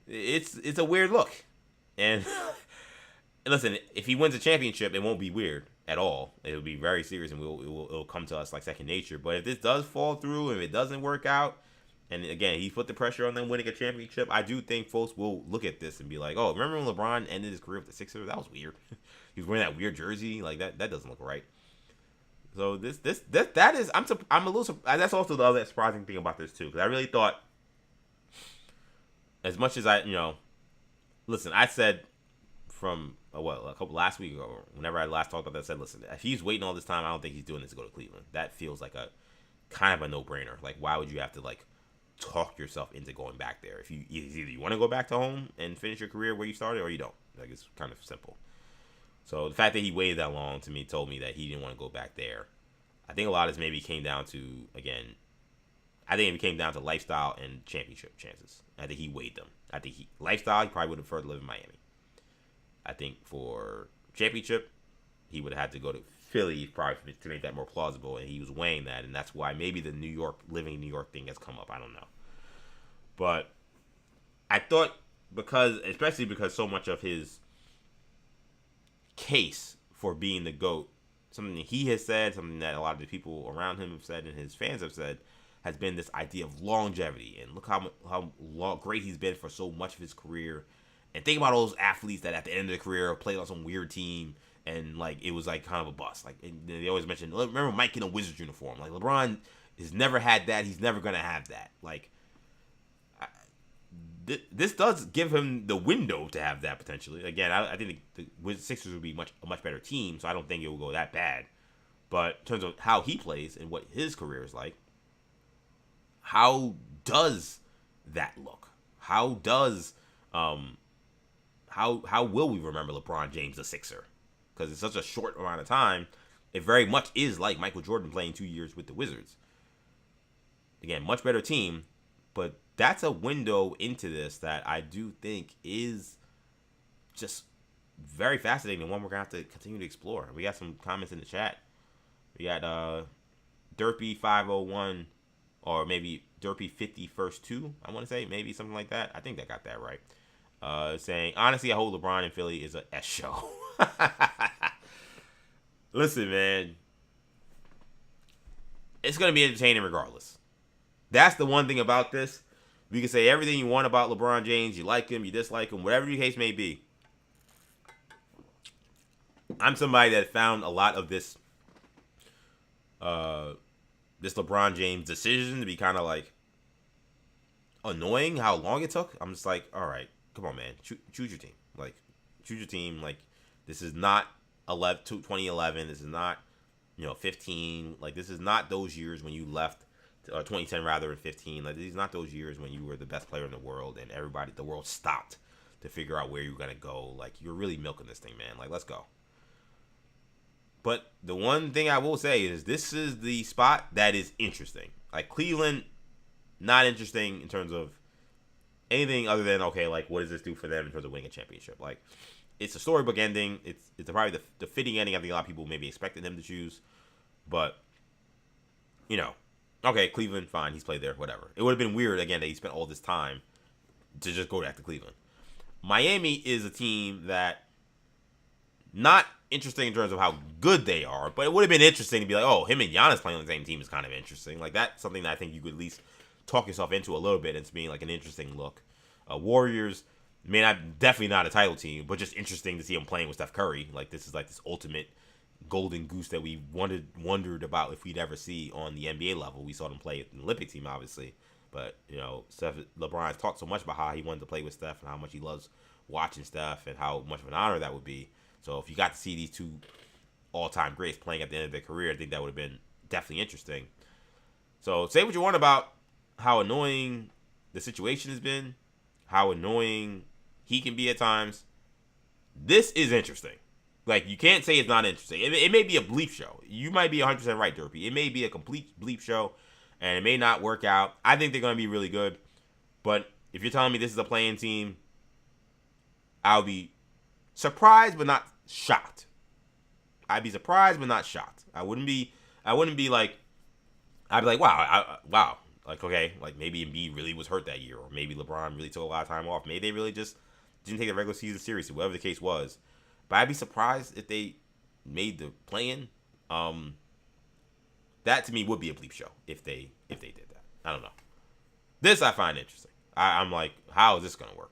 It's a weird look. And listen, if he wins a championship, it won't be weird at all. It'll be very serious, and it'll come to us like second nature. But if this does fall through, and if it doesn't work out, and again, he put the pressure on them winning a championship, I do think folks will look at this and be like, oh, remember when LeBron ended his career with the Sixers? That was weird. He was wearing that weird jersey. Like, that doesn't look right. So that is, I'm a little, that's also the other surprising thing about this too, because I really thought as much as listen, I said from a couple last week or whenever I last talked about that, I said, listen, if he's waiting all this time, I don't think he's doing this to go to Cleveland. That feels like a kind of a no brainer. Like, why would you have to like talk yourself into going back there? If either you want to go back to home and finish your career where you started, or you don't. Like, it's kind of simple. So the fact that he waited that long to me told me that he didn't want to go back there. I think a lot of this maybe came down to, again, I think it came down to lifestyle and championship chances. I think he weighed them. I think lifestyle, he probably would have preferred to live in Miami. I think for championship, he would have had to go to Philly probably to make that more plausible, and he was weighing that, and that's why maybe the living in New York thing has come up. I don't know. But I thought especially because so much of his case for being the GOAT, something that he has said, something that a lot of the people around him have said and his fans have said, has been this idea of longevity. And look how great he's been for so much of his career. And think about all those athletes that at the end of their career played on some weird team and like it was like kind of a bust. Like they always mention, remember Mike in a Wizards uniform. Like LeBron has never had that. He's never gonna have that. Like this does give him the window to have that potentially. Again, I think the Sixers would be a much better team, so I don't think it will go that bad. But in terms of how he plays and what his career is like, how does that look? How does how will we remember LeBron James the Sixer? Because it's such a short amount of time. It very much is like Michael Jordan playing 2 years with the Wizards. Again, much better team, but that's a window into this that I do think is just very fascinating and one we're going to have to continue to explore. We got some comments in the chat. We got Derpy501 or maybe Derpy 50 first 2, I want to say. Maybe something like that. I think I got that right. Saying, honestly, I hope LeBron in Philly is a S show. Listen, man. It's going to be entertaining regardless. That's the one thing about this. We can say everything you want about LeBron James. You like him, you dislike him, whatever the case may be. I'm somebody that found a lot of this LeBron James decision to be kind of like annoying how long it took. I'm just like, all right, come on, man. Choose your team. Like, choose your team. Like, this is not 2011. This is not, 15. Like, this is not those years when you left. 2010 rather than 15. Like, these are not those years when you were the best player in the world and the world stopped to figure out where you were gonna go. Like, you're really milking this thing, man. Like, let's go. But the one thing I will say is this is the spot that is interesting. Like, Cleveland, not interesting in terms of anything other than, okay, like, what does this do for them in terms of winning a championship? Like, it's a storybook ending. It's probably the fitting ending I think a lot of people maybe expected him to choose. But, okay, Cleveland, fine, he's played there, whatever. It would have been weird, again, that he spent all this time to just go back to Cleveland. Miami is a team that, not interesting in terms of how good they are, but it would have been interesting to be like, oh, him and Giannis playing on the same team is kind of interesting. Like, that's something that I think you could at least talk yourself into a little bit into being like an interesting look. Warriors, definitely not a title team, but just interesting to see him playing with Steph Curry. Like, this is like this ultimate golden goose that we wondered about if we'd ever see on the NBA level. We saw them play with the Olympic team, obviously, but LeBron's talked so much about how he wanted to play with Steph and how much he loves watching Steph and how much of an honor that would be. So if you got to see these two all-time greats playing at the end of their career, I think that would have been definitely interesting. So say what you want about how annoying the situation has been, how annoying he can be at times. This is interesting. Like, you can't say it's not interesting. It may be a bleep show. You might be 100% right, Derpy. It may be a complete bleep show, and it may not work out. I think they're going to be really good. But if you're telling me this is a playing team, I'll be surprised but not shocked. I'd be surprised but not shocked. I wouldn't be like, I'd be like, wow. Like, okay, like maybe Embiid really was hurt that year, or maybe LeBron really took a lot of time off. Maybe they really just didn't take the regular season seriously, whatever the case was. But I'd be surprised if they made the play-in. That to me would be a bleep show if they did that. I don't know. This I find interesting. I'm like, how is this gonna work?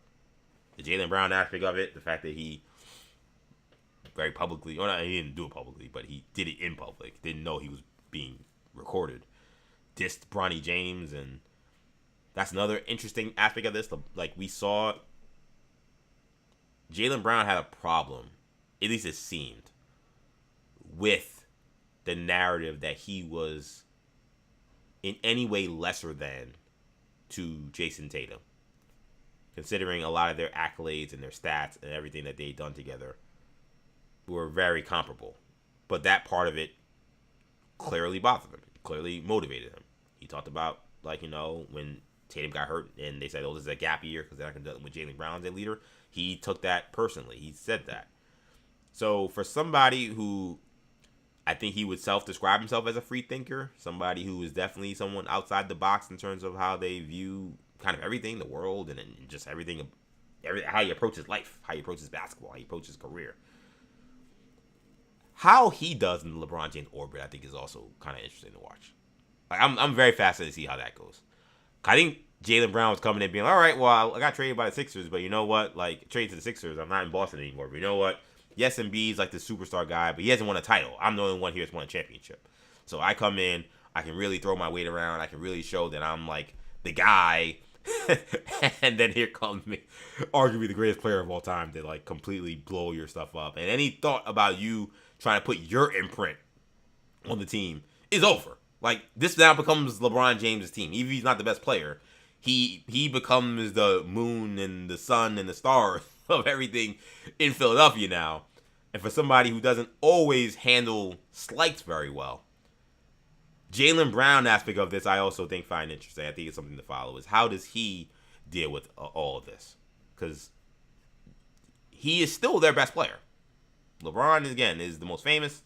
The Jaylen Brown aspect of it, the fact that he very publicly, or not, he didn't do it publicly, but he did it in public. Didn't know he was being recorded. Dissed Bronny James and That's another interesting aspect of this. Like we saw, Jaylen Brown had a problem, at least it seemed, with the narrative that he was in any way lesser than to Jason Tatum, considering a lot of their accolades and their stats and everything that they'd done together were very comparable. But that part of it clearly bothered him, clearly motivated him. He talked about, like, when Tatum got hurt and they said, oh, this is a gap year because they're not going to do it with Jaylen Brown's their leader. He took that personally. He said that. So for somebody who I think he would self-describe himself as a free thinker, somebody who is definitely someone outside the box in terms of how they view kind of everything, the world, and just everything, how he approaches life, how he approaches basketball, how he approaches career. How he does in the LeBron James orbit, I think, is also kind of interesting to watch. Like, I'm very fascinated to see how that goes. I think Jaylen Brown was coming in being, all right, well, I got traded by the Sixers, but you know what? Like, traded to the Sixers, I'm not in Boston anymore. But you know what? Yes, Embiid's like the superstar guy, but he hasn't won a title. I'm the only one here that's won a championship. So I come in, I can really throw my weight around. I can really show that I'm like the guy. And then here comes me, arguably the greatest player of all time, to like completely blow your stuff up. And any thought about you trying to put your imprint on the team is over. Like, this now becomes LeBron James' team. Even if he's not the best player, he becomes the moon and the sun and the stars of everything in Philadelphia now. And for somebody who doesn't always handle slights very well, Jaylen Brown aspect of this I also find interesting. I think it's something to follow. Is how does he deal with all of this? Because he is still their best player. LeBron, again, is the most famous.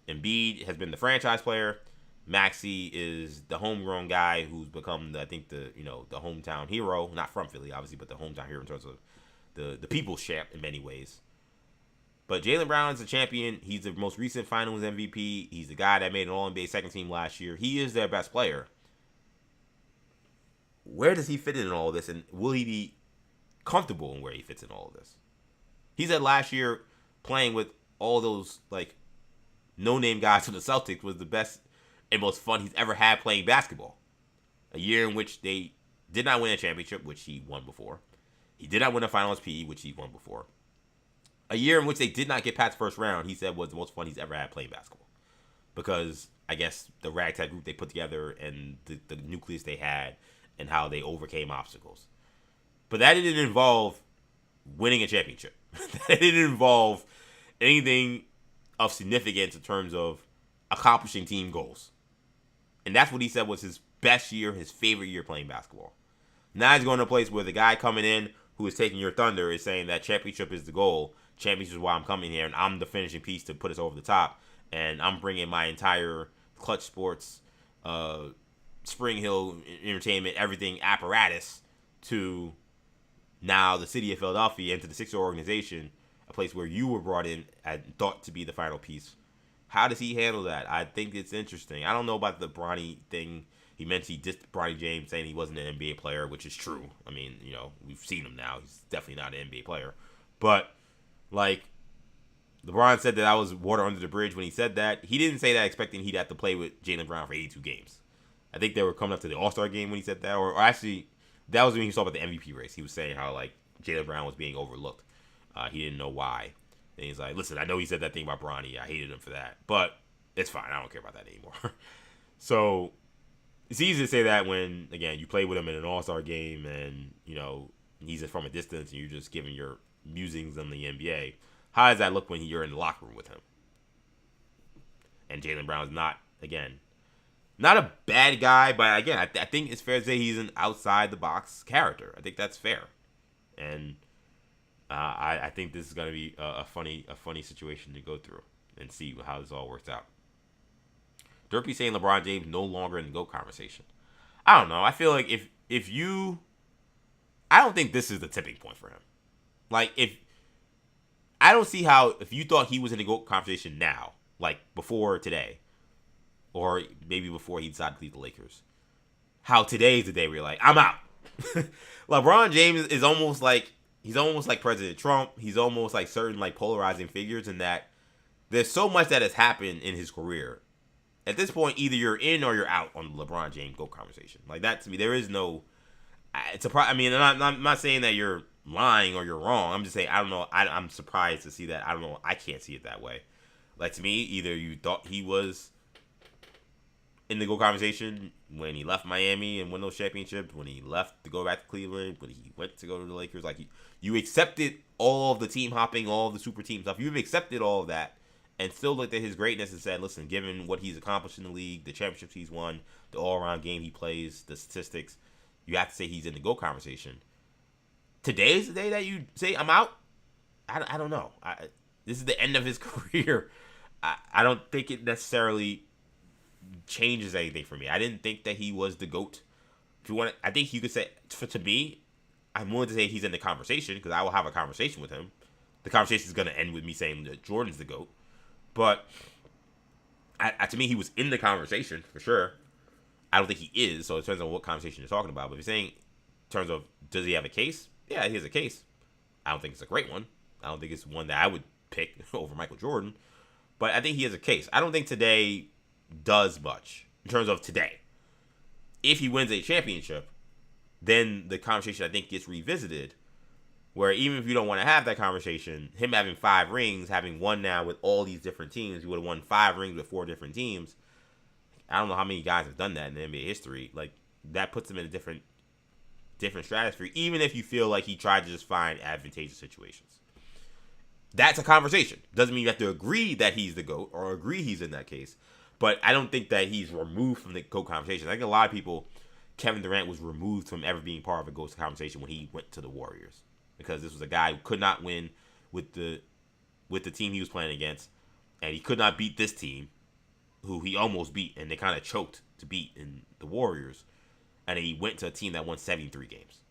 Embiid has been the franchise player. Maxey is the homegrown guy who's become, the hometown hero. Not from Philly, obviously, but the hometown hero in terms of the people's champ in many ways. But Jaylen Brown is a champion. He's the most recent Finals MVP. He's the guy that made an All-NBA second team last year. He is their best player. Where does he fit in all of this, and will he be comfortable in where he fits in all of this? He said last year playing with all those like no-name guys from the Celtics was the best and most fun he's ever had playing basketball. A year in which they did not win a championship, which he won before. He did not win a Finals PE, which he won before. A year in which they did not get past the first round, he said was the most fun he's ever had playing basketball. Because, I guess, the ragtag group they put together and the nucleus they had and how they overcame obstacles. But that didn't involve winning a championship. That didn't involve anything of significance in terms of accomplishing team goals. And that's what he said was his best year, his favorite year playing basketball. Now he's going to a place where the guy coming in who is taking your thunder is saying that championship is the goal. Championship is why I'm coming here, and I'm the finishing piece to put us over the top. And I'm bringing my entire Clutch Sports, Spring Hill Entertainment, everything apparatus to now the city of Philadelphia and to the Sixer organization, a place where you were brought in and thought to be the final piece. How does he handle that? I think it's interesting. I don't know about the Bronny thing. He mentioned he dissed Bronny James saying he wasn't an NBA player, which is true. I mean, we've seen him now. He's definitely not an NBA player. But, like, LeBron said that I was water under the bridge when he said that. He didn't say that expecting he'd have to play with Jaylen Brown for 82 games. I think they were coming up to the All-Star game when he said that. Or actually, that was when he was talking about the MVP race. He was saying how, like, Jaylen Brown was being overlooked. He didn't know why. And he's like, listen, I know he said that thing about Bronny. I hated him for that. But it's fine. I don't care about that anymore. So it's easy to say that when, again, you play with him in an All-Star game and, he's from a distance and you're just giving your musings on the NBA. How does that look when you're in the locker room with him? And Jaylen Brown's not a bad guy, but again, I think it's fair to say he's an outside-the-box character. I think that's fair. And I think this is going to be a funny situation to go through and see how this all works out. Derpy saying LeBron James no longer in the GOAT conversation. I don't know. I feel like I don't think this is the tipping point for him. Like, I don't see how, if you thought he was in the GOAT conversation now, like before today, or maybe before he decided to leave the Lakers, how today's the day where you're like, I'm out. LeBron James is almost like, he's almost like President Trump. He's almost like certain like polarizing figures in that there's so much that has happened in his career. At this point, either you're in or you're out on the LeBron James GOAT conversation. Like that, to me, there is no, It's a I mean, I'm not saying that you're lying or you're wrong. I'm just saying I don't know. I'm surprised to see that. I don't know. I can't see it that way. Like to me, either you thought he was in the GOAT conversation when he left Miami and won those championships, when he left to go back to Cleveland, when he went to go to the Lakers. Like you accepted all of the team hopping, all of the super team stuff. You've accepted all of that and still looked at his greatness and said, listen, given what he's accomplished in the league, the championships he's won, the all-around game he plays, the statistics, you have to say he's in the GOAT conversation. Today is the day that you say, I'm out? I don't know. This is the end of his career. I don't think it necessarily changes anything for me. I didn't think that he was the GOAT. If you want, I think you could say, to me, I'm willing to say he's in the conversation because I will have a conversation with him. The conversation is going to end with me saying that Jordan's the GOAT. But to me, he was in the conversation for sure. I don't think he is. So it depends on what conversation you're talking about. But if you're saying in terms of does he have a case? Yeah, he has a case. I don't think it's a great one. I don't think it's one that I would pick over Michael Jordan. But I think he has a case. I don't think today does much in terms of today. If he wins a championship, then the conversation I think gets revisited. Where even if you don't want to have that conversation, him having 5 rings, having won now with all these different teams, you would have won 5 rings with 4 different teams. I don't know how many guys have done that in the NBA history. Like that puts him in a different stratosphere. Even if you feel like he tried to just find advantageous situations, that's a conversation. Doesn't mean you have to agree that he's the GOAT or agree he's in that case. But I don't think that he's removed from the GOAT conversation. I think a lot of people, Kevin Durant was removed from ever being part of a GOAT conversation when he went to the Warriors. Because this was a guy who could not win with the team he was playing against. And he could not beat this team, who he almost beat. And they kind of choked to beat in the Warriors. And then he went to a team that won 73 games.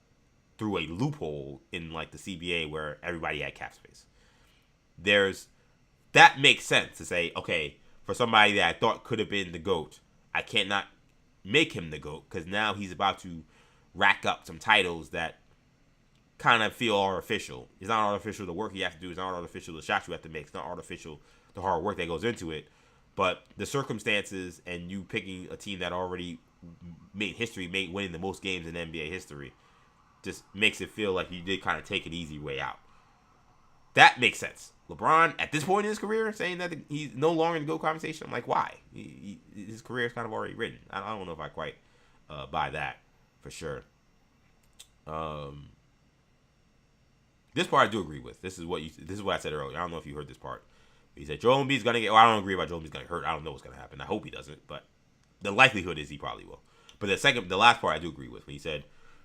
Through a loophole in like the CBA where everybody had cap space. That makes sense to say, okay, for somebody that I thought could have been the GOAT, I can't not make him the GOAT because now he's about to rack up some titles that kind of feel artificial. It's not artificial the work you have to do. It's not artificial the shots you have to make. It's not artificial the hard work that goes into it. But the circumstances and you picking a team that already made history, winning the most games in NBA history, just makes it feel like you did kind of take an easy way out. That makes sense. LeBron, at this point in his career, saying that he's no longer in the GOAT conversation, I'm like, why? His career is kind of already written. I don't know if I quite buy that for sure. This part I do agree with. This is what I said earlier. I don't know if you heard this part. He said Joel Embiid's gonna get. Well, I don't agree about Joel Embiid's gonna hurt. I don't know what's gonna happen. I hope he doesn't, but the likelihood is he probably will. But the last part I do agree with when he said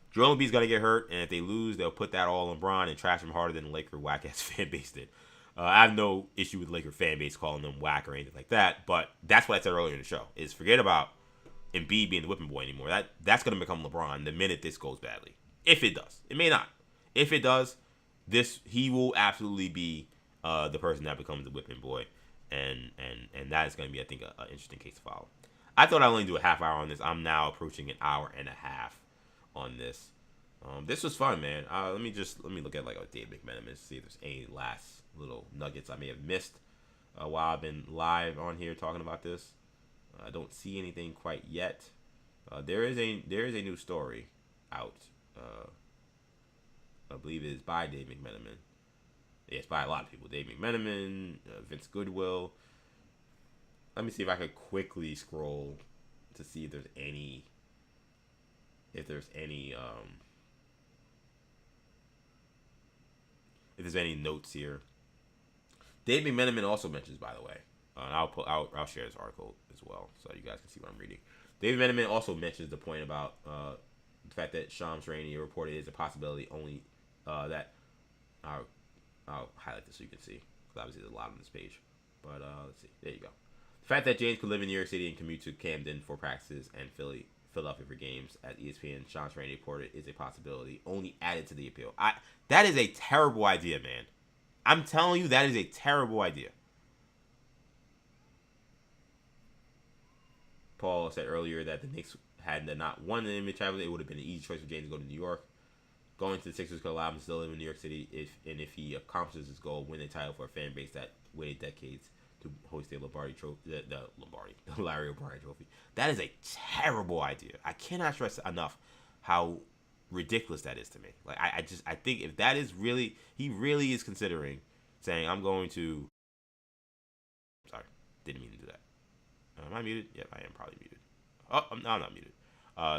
Joel Embiid's gonna get hurt, and if they lose, they'll put that all on LeBron and trash him harder than the Laker whack ass fan base did. I have no issue with the Laker fan base calling them whack or anything like that, but that's what I said earlier in the show. Is forget about Embiid being the whipping boy anymore. That's gonna become LeBron the minute this goes badly. If it does, it may not. If it does, he will absolutely be the person that becomes the whipping boy, and that is going to be, I think, an interesting case to follow. I thought I'd only do a half hour on this. I'm now approaching an hour and a half on this. This was fun, man. Let me look at like a Dave McMenamin and see if there's any last little nuggets I may have missed while I've been live on here talking about this. I don't see anything quite yet. There is a new story out. I believe it is by Dave McMenamin. Yeah, it's by a lot of people. Dave McMenamin, Vince Goodwill. Let me see if I could quickly scroll to see if there's any notes here. Dave McMenamin also mentions, by the way, and I'll share this article as well so you guys can see what I'm reading. Dave McMenamin also mentions the point about the fact that Shams Charania reported is a possibility only that I'll highlight this so you can see because obviously there's a lot on this page. But let's see. There you go. The fact that James could live in New York City and commute to Camden for practices and Philadelphia for games, as ESPN Shams Charania reported, is a possibility only added to the appeal. That is a terrible idea, man. I'm telling you, that is a terrible idea. Paul said earlier that the Knicks had not won the NBA title, it would have been an easy choice for James to go to New York. Going to the Sixers could allow him to still live in New York City if he accomplishes his goal, win a title for a fan base that waited decades to host the Lombardi Trophy, the Larry O'Brien Trophy. That is a terrible idea. I cannot stress enough how ridiculous that is to me. Like I think if that is really he really is considering saying I'm going to. Sorry, didn't mean to do that. Am I muted? Yep, I am probably muted. Oh, no, I'm not muted.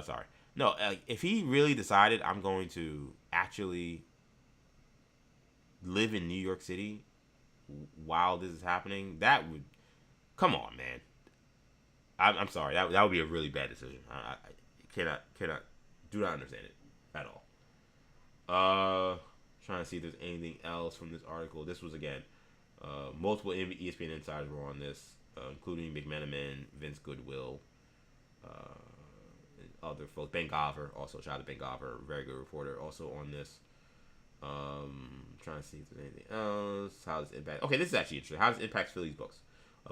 Sorry. No, if he really decided I'm going to actually live in New York City while this is happening, that would come on, man. I'm sorry. That would be a really bad decision. I cannot do not understand it at all. Trying to see if there's anything else from this article. This was again, multiple ESPN insiders were on this, including McMenamin, Vince Goodwill, and other folks. Ben Gover, also shout out to Ben Gover, very good reporter, also on this. Trying to see if there's anything else. How does it impact? Okay, this is actually interesting. How does it impact Philly's books?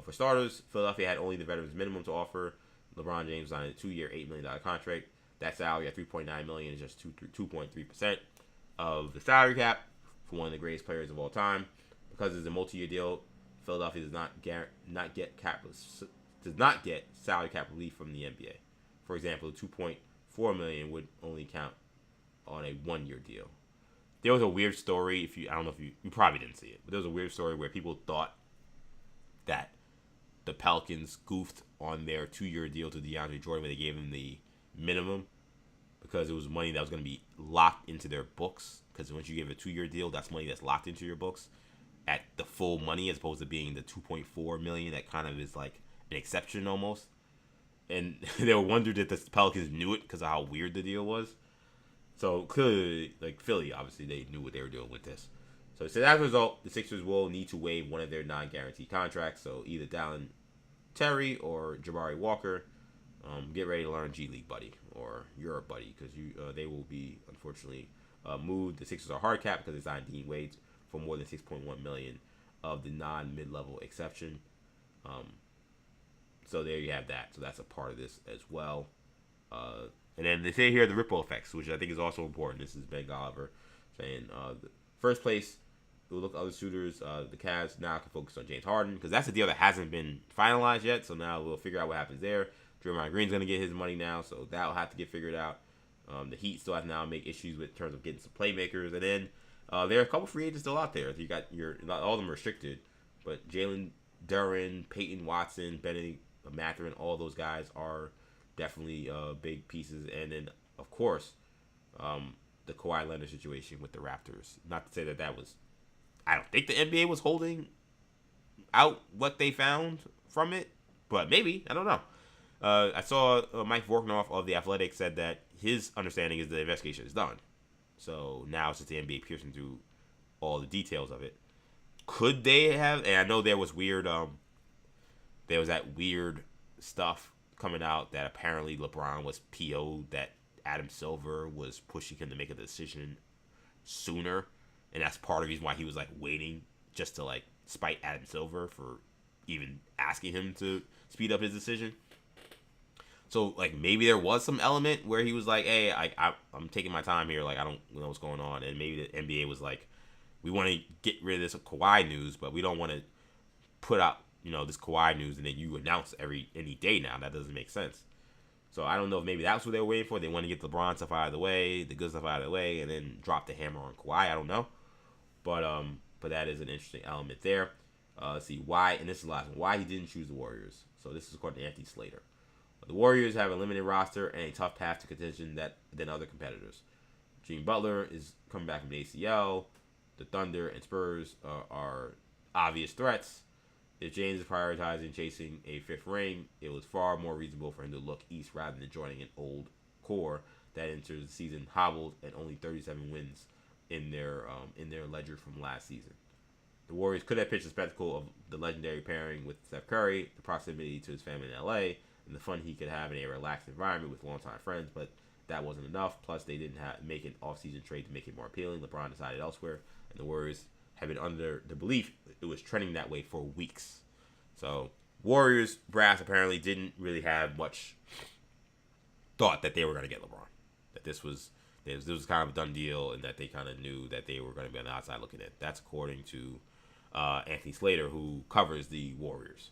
For starters, Philadelphia had only the veterans minimum to offer. LeBron James signed a 2-year, $8 million contract. That salary at $3.9 million is just 2.3% of the salary cap for one of the greatest players of all time. Because it's a multi-year deal, Philadelphia does not get salary cap relief from the NBA. For example, the $2.4 million would only count on a 1-year deal. There was a weird story. I don't know if you probably didn't see it, but there was a weird story where people thought that the Pelicans goofed on their 2-year deal to DeAndre Jordan when they gave him the minimum because it was money that was going to be locked into their books. Because once you give a 2-year deal, that's money that's locked into your books at the full money as opposed to being the $2.4 million that kind of is like an exception almost. And they were wondered if the Pelicans knew it because of how weird the deal was. So clearly, like Philly, obviously they knew what they were doing with this. So it said as a result, the Sixers will need to waive one of their non-guaranteed contracts. So either Dallin Terry or Jabari Walker, get ready to learn G League, buddy, or Europe, buddy, because they will be unfortunately moved. The Sixers are hard capped because they signed Dean Wade for more than $6.1 million of the non-mid-level exception. So there you have that. So that's a part of this as well. And then they say here the ripple effects, which I think is also important. This is Ben Golliver saying the first place, we'll look at other shooters. The Cavs now can focus on James Harden because that's a deal that hasn't been finalized yet. So now we'll figure out what happens there. Draymond Green's going to get his money now, so that'll have to get figured out. The Heat still have to now make issues with in terms of getting some playmakers. And then there are a couple free agents still out there. You got not all of them are restricted, but Jalen Duren, Peyton Watson, Benedict Mathurin, all those guys are definitely big pieces. And then, of course, the Kawhi Leonard situation with the Raptors. Not to say that was... I don't think the NBA was holding out what they found from it, but maybe. I don't know. I saw Mike Vorknoff of The Athletic said that his understanding is the investigation is done. So now it's just the NBA piercing through all the details of it. Could they have... And I know there was weird... there was that weird stuff coming out that apparently LeBron was PO'd, that Adam Silver was pushing him to make a decision sooner. And that's part of the reason why he was like waiting just to like spite Adam Silver for even asking him to speed up his decision. So like maybe there was some element where he was like, hey, I'm taking my time here. Like I don't know what's going on. And maybe the NBA was like, we want to get rid of this Kawhi news, but we don't want to put out, this Kawhi news and then you announce any day now. That doesn't make sense. So I don't know if maybe that's what they were waiting for. They want to get the LeBron stuff out of the way, the good stuff out of the way, and then drop the hammer on Kawhi. I don't know. But that is an interesting element there. Let's see why, and this is the last one, why he didn't choose the Warriors. So this is according to Anthony Slater. The Warriors have a limited roster and a tough path to contention than other competitors. Jimmy Butler is coming back from the ACL. The Thunder and Spurs are obvious threats. If James is prioritizing chasing a fifth ring, it was far more reasonable for him to look east rather than joining an old core that enters the season hobbled and only 37 wins in their ledger from last season. The Warriors could have pitched a spectacle of the legendary pairing with Steph Curry, the proximity to his family in LA, and the fun he could have in a relaxed environment with longtime friends, but that wasn't enough. Plus, they didn't make an off-season trade to make it more appealing. LeBron decided elsewhere, and the Warriors have been under the belief it was trending that way for weeks. So, Warriors brass apparently didn't really have much thought that they were going to get LeBron. That this was kind of a done deal, and that they kind of knew that they were going to be on the outside looking in. That's according to Anthony Slater, who covers the Warriors.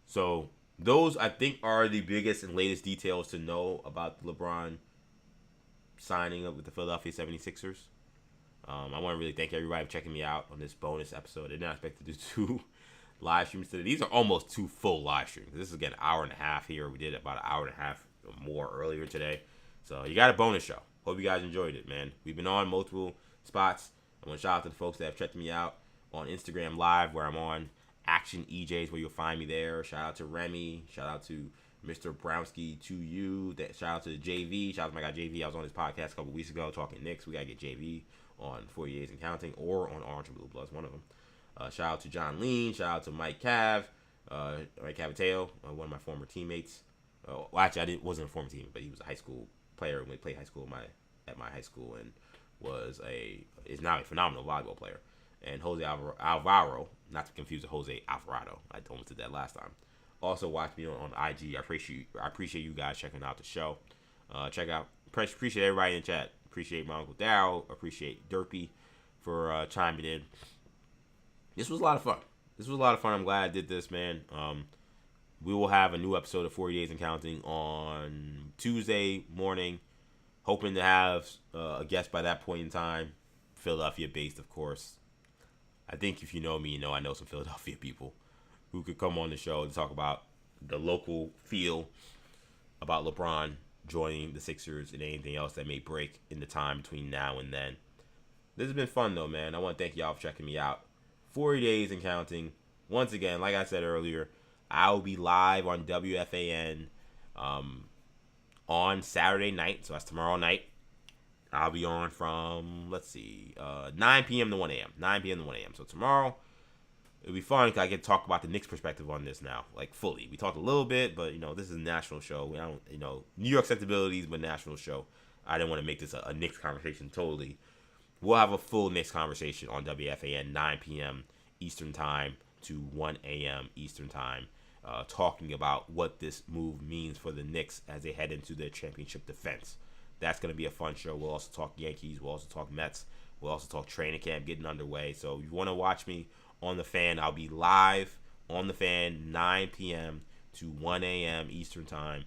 So, those, I think, are the biggest and latest details to know about the LeBron signing up with the Philadelphia 76ers. I want to really thank everybody for checking me out on this bonus episode. I did not expect to do 2 live streams today. These are almost 2 full live streams. This is, again, an hour and a half here. We did about an hour and a half or more earlier today. So you got a bonus show. Hope you guys enjoyed it, man. We've been on multiple spots. I want to shout out to the folks that have checked me out on Instagram Live, where I'm on Action EJs, where you'll find me there. Shout out to Remy. Shout out to Mr. Brownski to you. Shout out to JV. Shout out to my guy JV. I was on his podcast a couple weeks ago talking Knicks. We got to get JV on 40 Days and Counting or on Orange and Blue Bloods, one of them. Shout out to John Lean. Shout out to Mike Mike Cavateo, one of my former teammates. Well, actually, wasn't a former teammate, but he was a high school player when we played high school at my high school, and is now a phenomenal volleyball player. And Jose Alvaro, not to confuse with Jose Alvarado. I almost did that last time. Also, watch me on IG. I appreciate you guys checking out the show. Appreciate everybody in the chat. Appreciate my Uncle Darryl. Appreciate Derpy for chiming in. This was a lot of fun. I'm glad I did this, man. We will have a new episode of 40 Days and Counting on Tuesday morning. Hoping to have a guest by that point in time. Philadelphia-based, of course. I think if you know me, you know I know some Philadelphia people who could come on the show and talk about the local feel about LeBron joining the Sixers and anything else that may break in the time between now and then. This has been fun, though, man. I want to thank y'all for checking me out. 40 Days and Counting. Once again, like I said earlier, I'll be live on WFAN on Saturday night, so that's tomorrow night. I'll be on from, 9 p.m. to 1 a.m. 9 p.m. to 1 a.m. So tomorrow, it'll be fun because I get to talk about the Knicks perspective on this now, like fully. We talked a little bit, but, this is a national show. I don't, New York sensibilities, but national show. I didn't want to make this a Knicks conversation totally. We'll have a full Knicks conversation on WFAN, 9 p.m. Eastern Time to 1 a.m. Eastern Time, talking about what this move means for the Knicks as they head into their championship defense. That's going to be a fun show. We'll also talk Yankees. We'll also talk Mets. We'll also talk training camp getting underway. So if you want to watch me on The Fan, I'll be live on The Fan, 9 p.m. to 1 a.m. Eastern Time.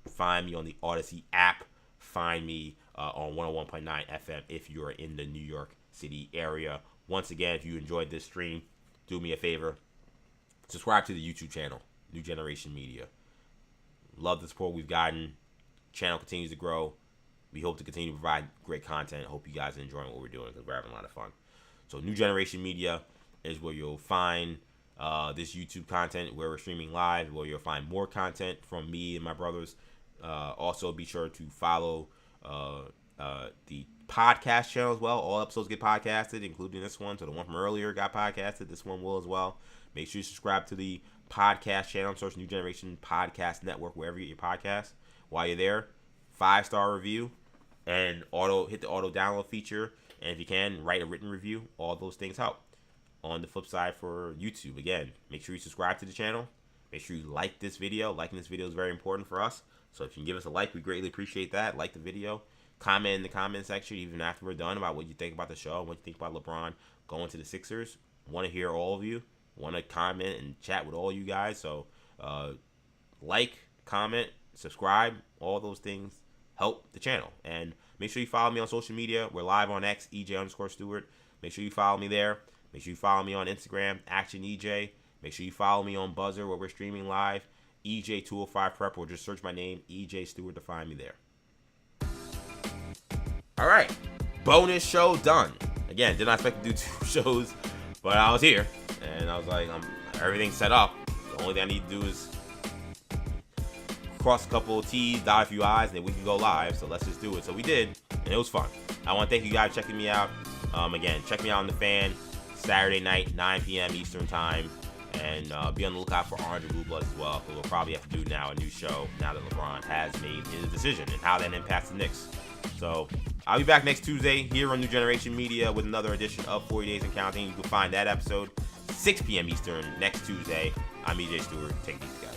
Find me on the Odyssey app. Find me on 101.9 FM if you're in the New York City area. Once again, if you enjoyed this stream, do me a favor. Subscribe to the YouTube channel, New Generation Media. Love the support we've gotten. Channel continues to grow. We hope to continue to provide great content. Hope you guys are enjoying what we're doing because we're having a lot of fun. So New Generation Media is where you'll find this YouTube content where we're streaming live, where you'll find more content from me and my brothers. Also, be sure to follow the podcast channel as well. All episodes get podcasted, including this one. So the one from earlier got podcasted. This one will as well. Make sure you subscribe to the podcast channel. Search New Generation Podcast Network wherever you get your podcasts. While you're there, 5-star review. And hit the auto download feature, and if you can, write a written review. All those things help. On the flip side for YouTube, again, make sure you subscribe to the channel. Make sure you like this video. Liking this video is very important for us. So if you can give us a like, we greatly appreciate that. Like the video. Comment in the comment section, even after we're done, about what you think about the show and what you think about LeBron going to the Sixers. Want to hear all of you. Want to comment and chat with all you guys. So like, comment, subscribe, all those things help the channel. And make sure you follow me on social media. We're live on X, EJ_Stewart. Make sure you follow me there. Make sure you follow me on Instagram, Action EJ. Make sure you follow me on Buzzer where we're streaming live, EJ205 Prep, or just search my name, EJ Stewart, to find me there. All right, bonus show done. Again, did not expect to do 2 shows, but I was here, and I was like, everything's set up. The only thing I need to do is cross a couple of T's, dot a few I's, and then we can go live. So let's just do it. So we did, and it was fun. I want to thank you guys for checking me out. Again, check me out on The Fan, Saturday night, 9 p.m. Eastern Time. And be on the lookout for Orange and Blue Bloods as well. Because we'll probably have to do now a new show now that LeBron has made his decision and how that impacts the Knicks. So I'll be back next Tuesday here on New Generation Media with another edition of 40 Days and Counting. You can find that episode 6 p.m. Eastern next Tuesday. I'm EJ Stewart. Take these guys.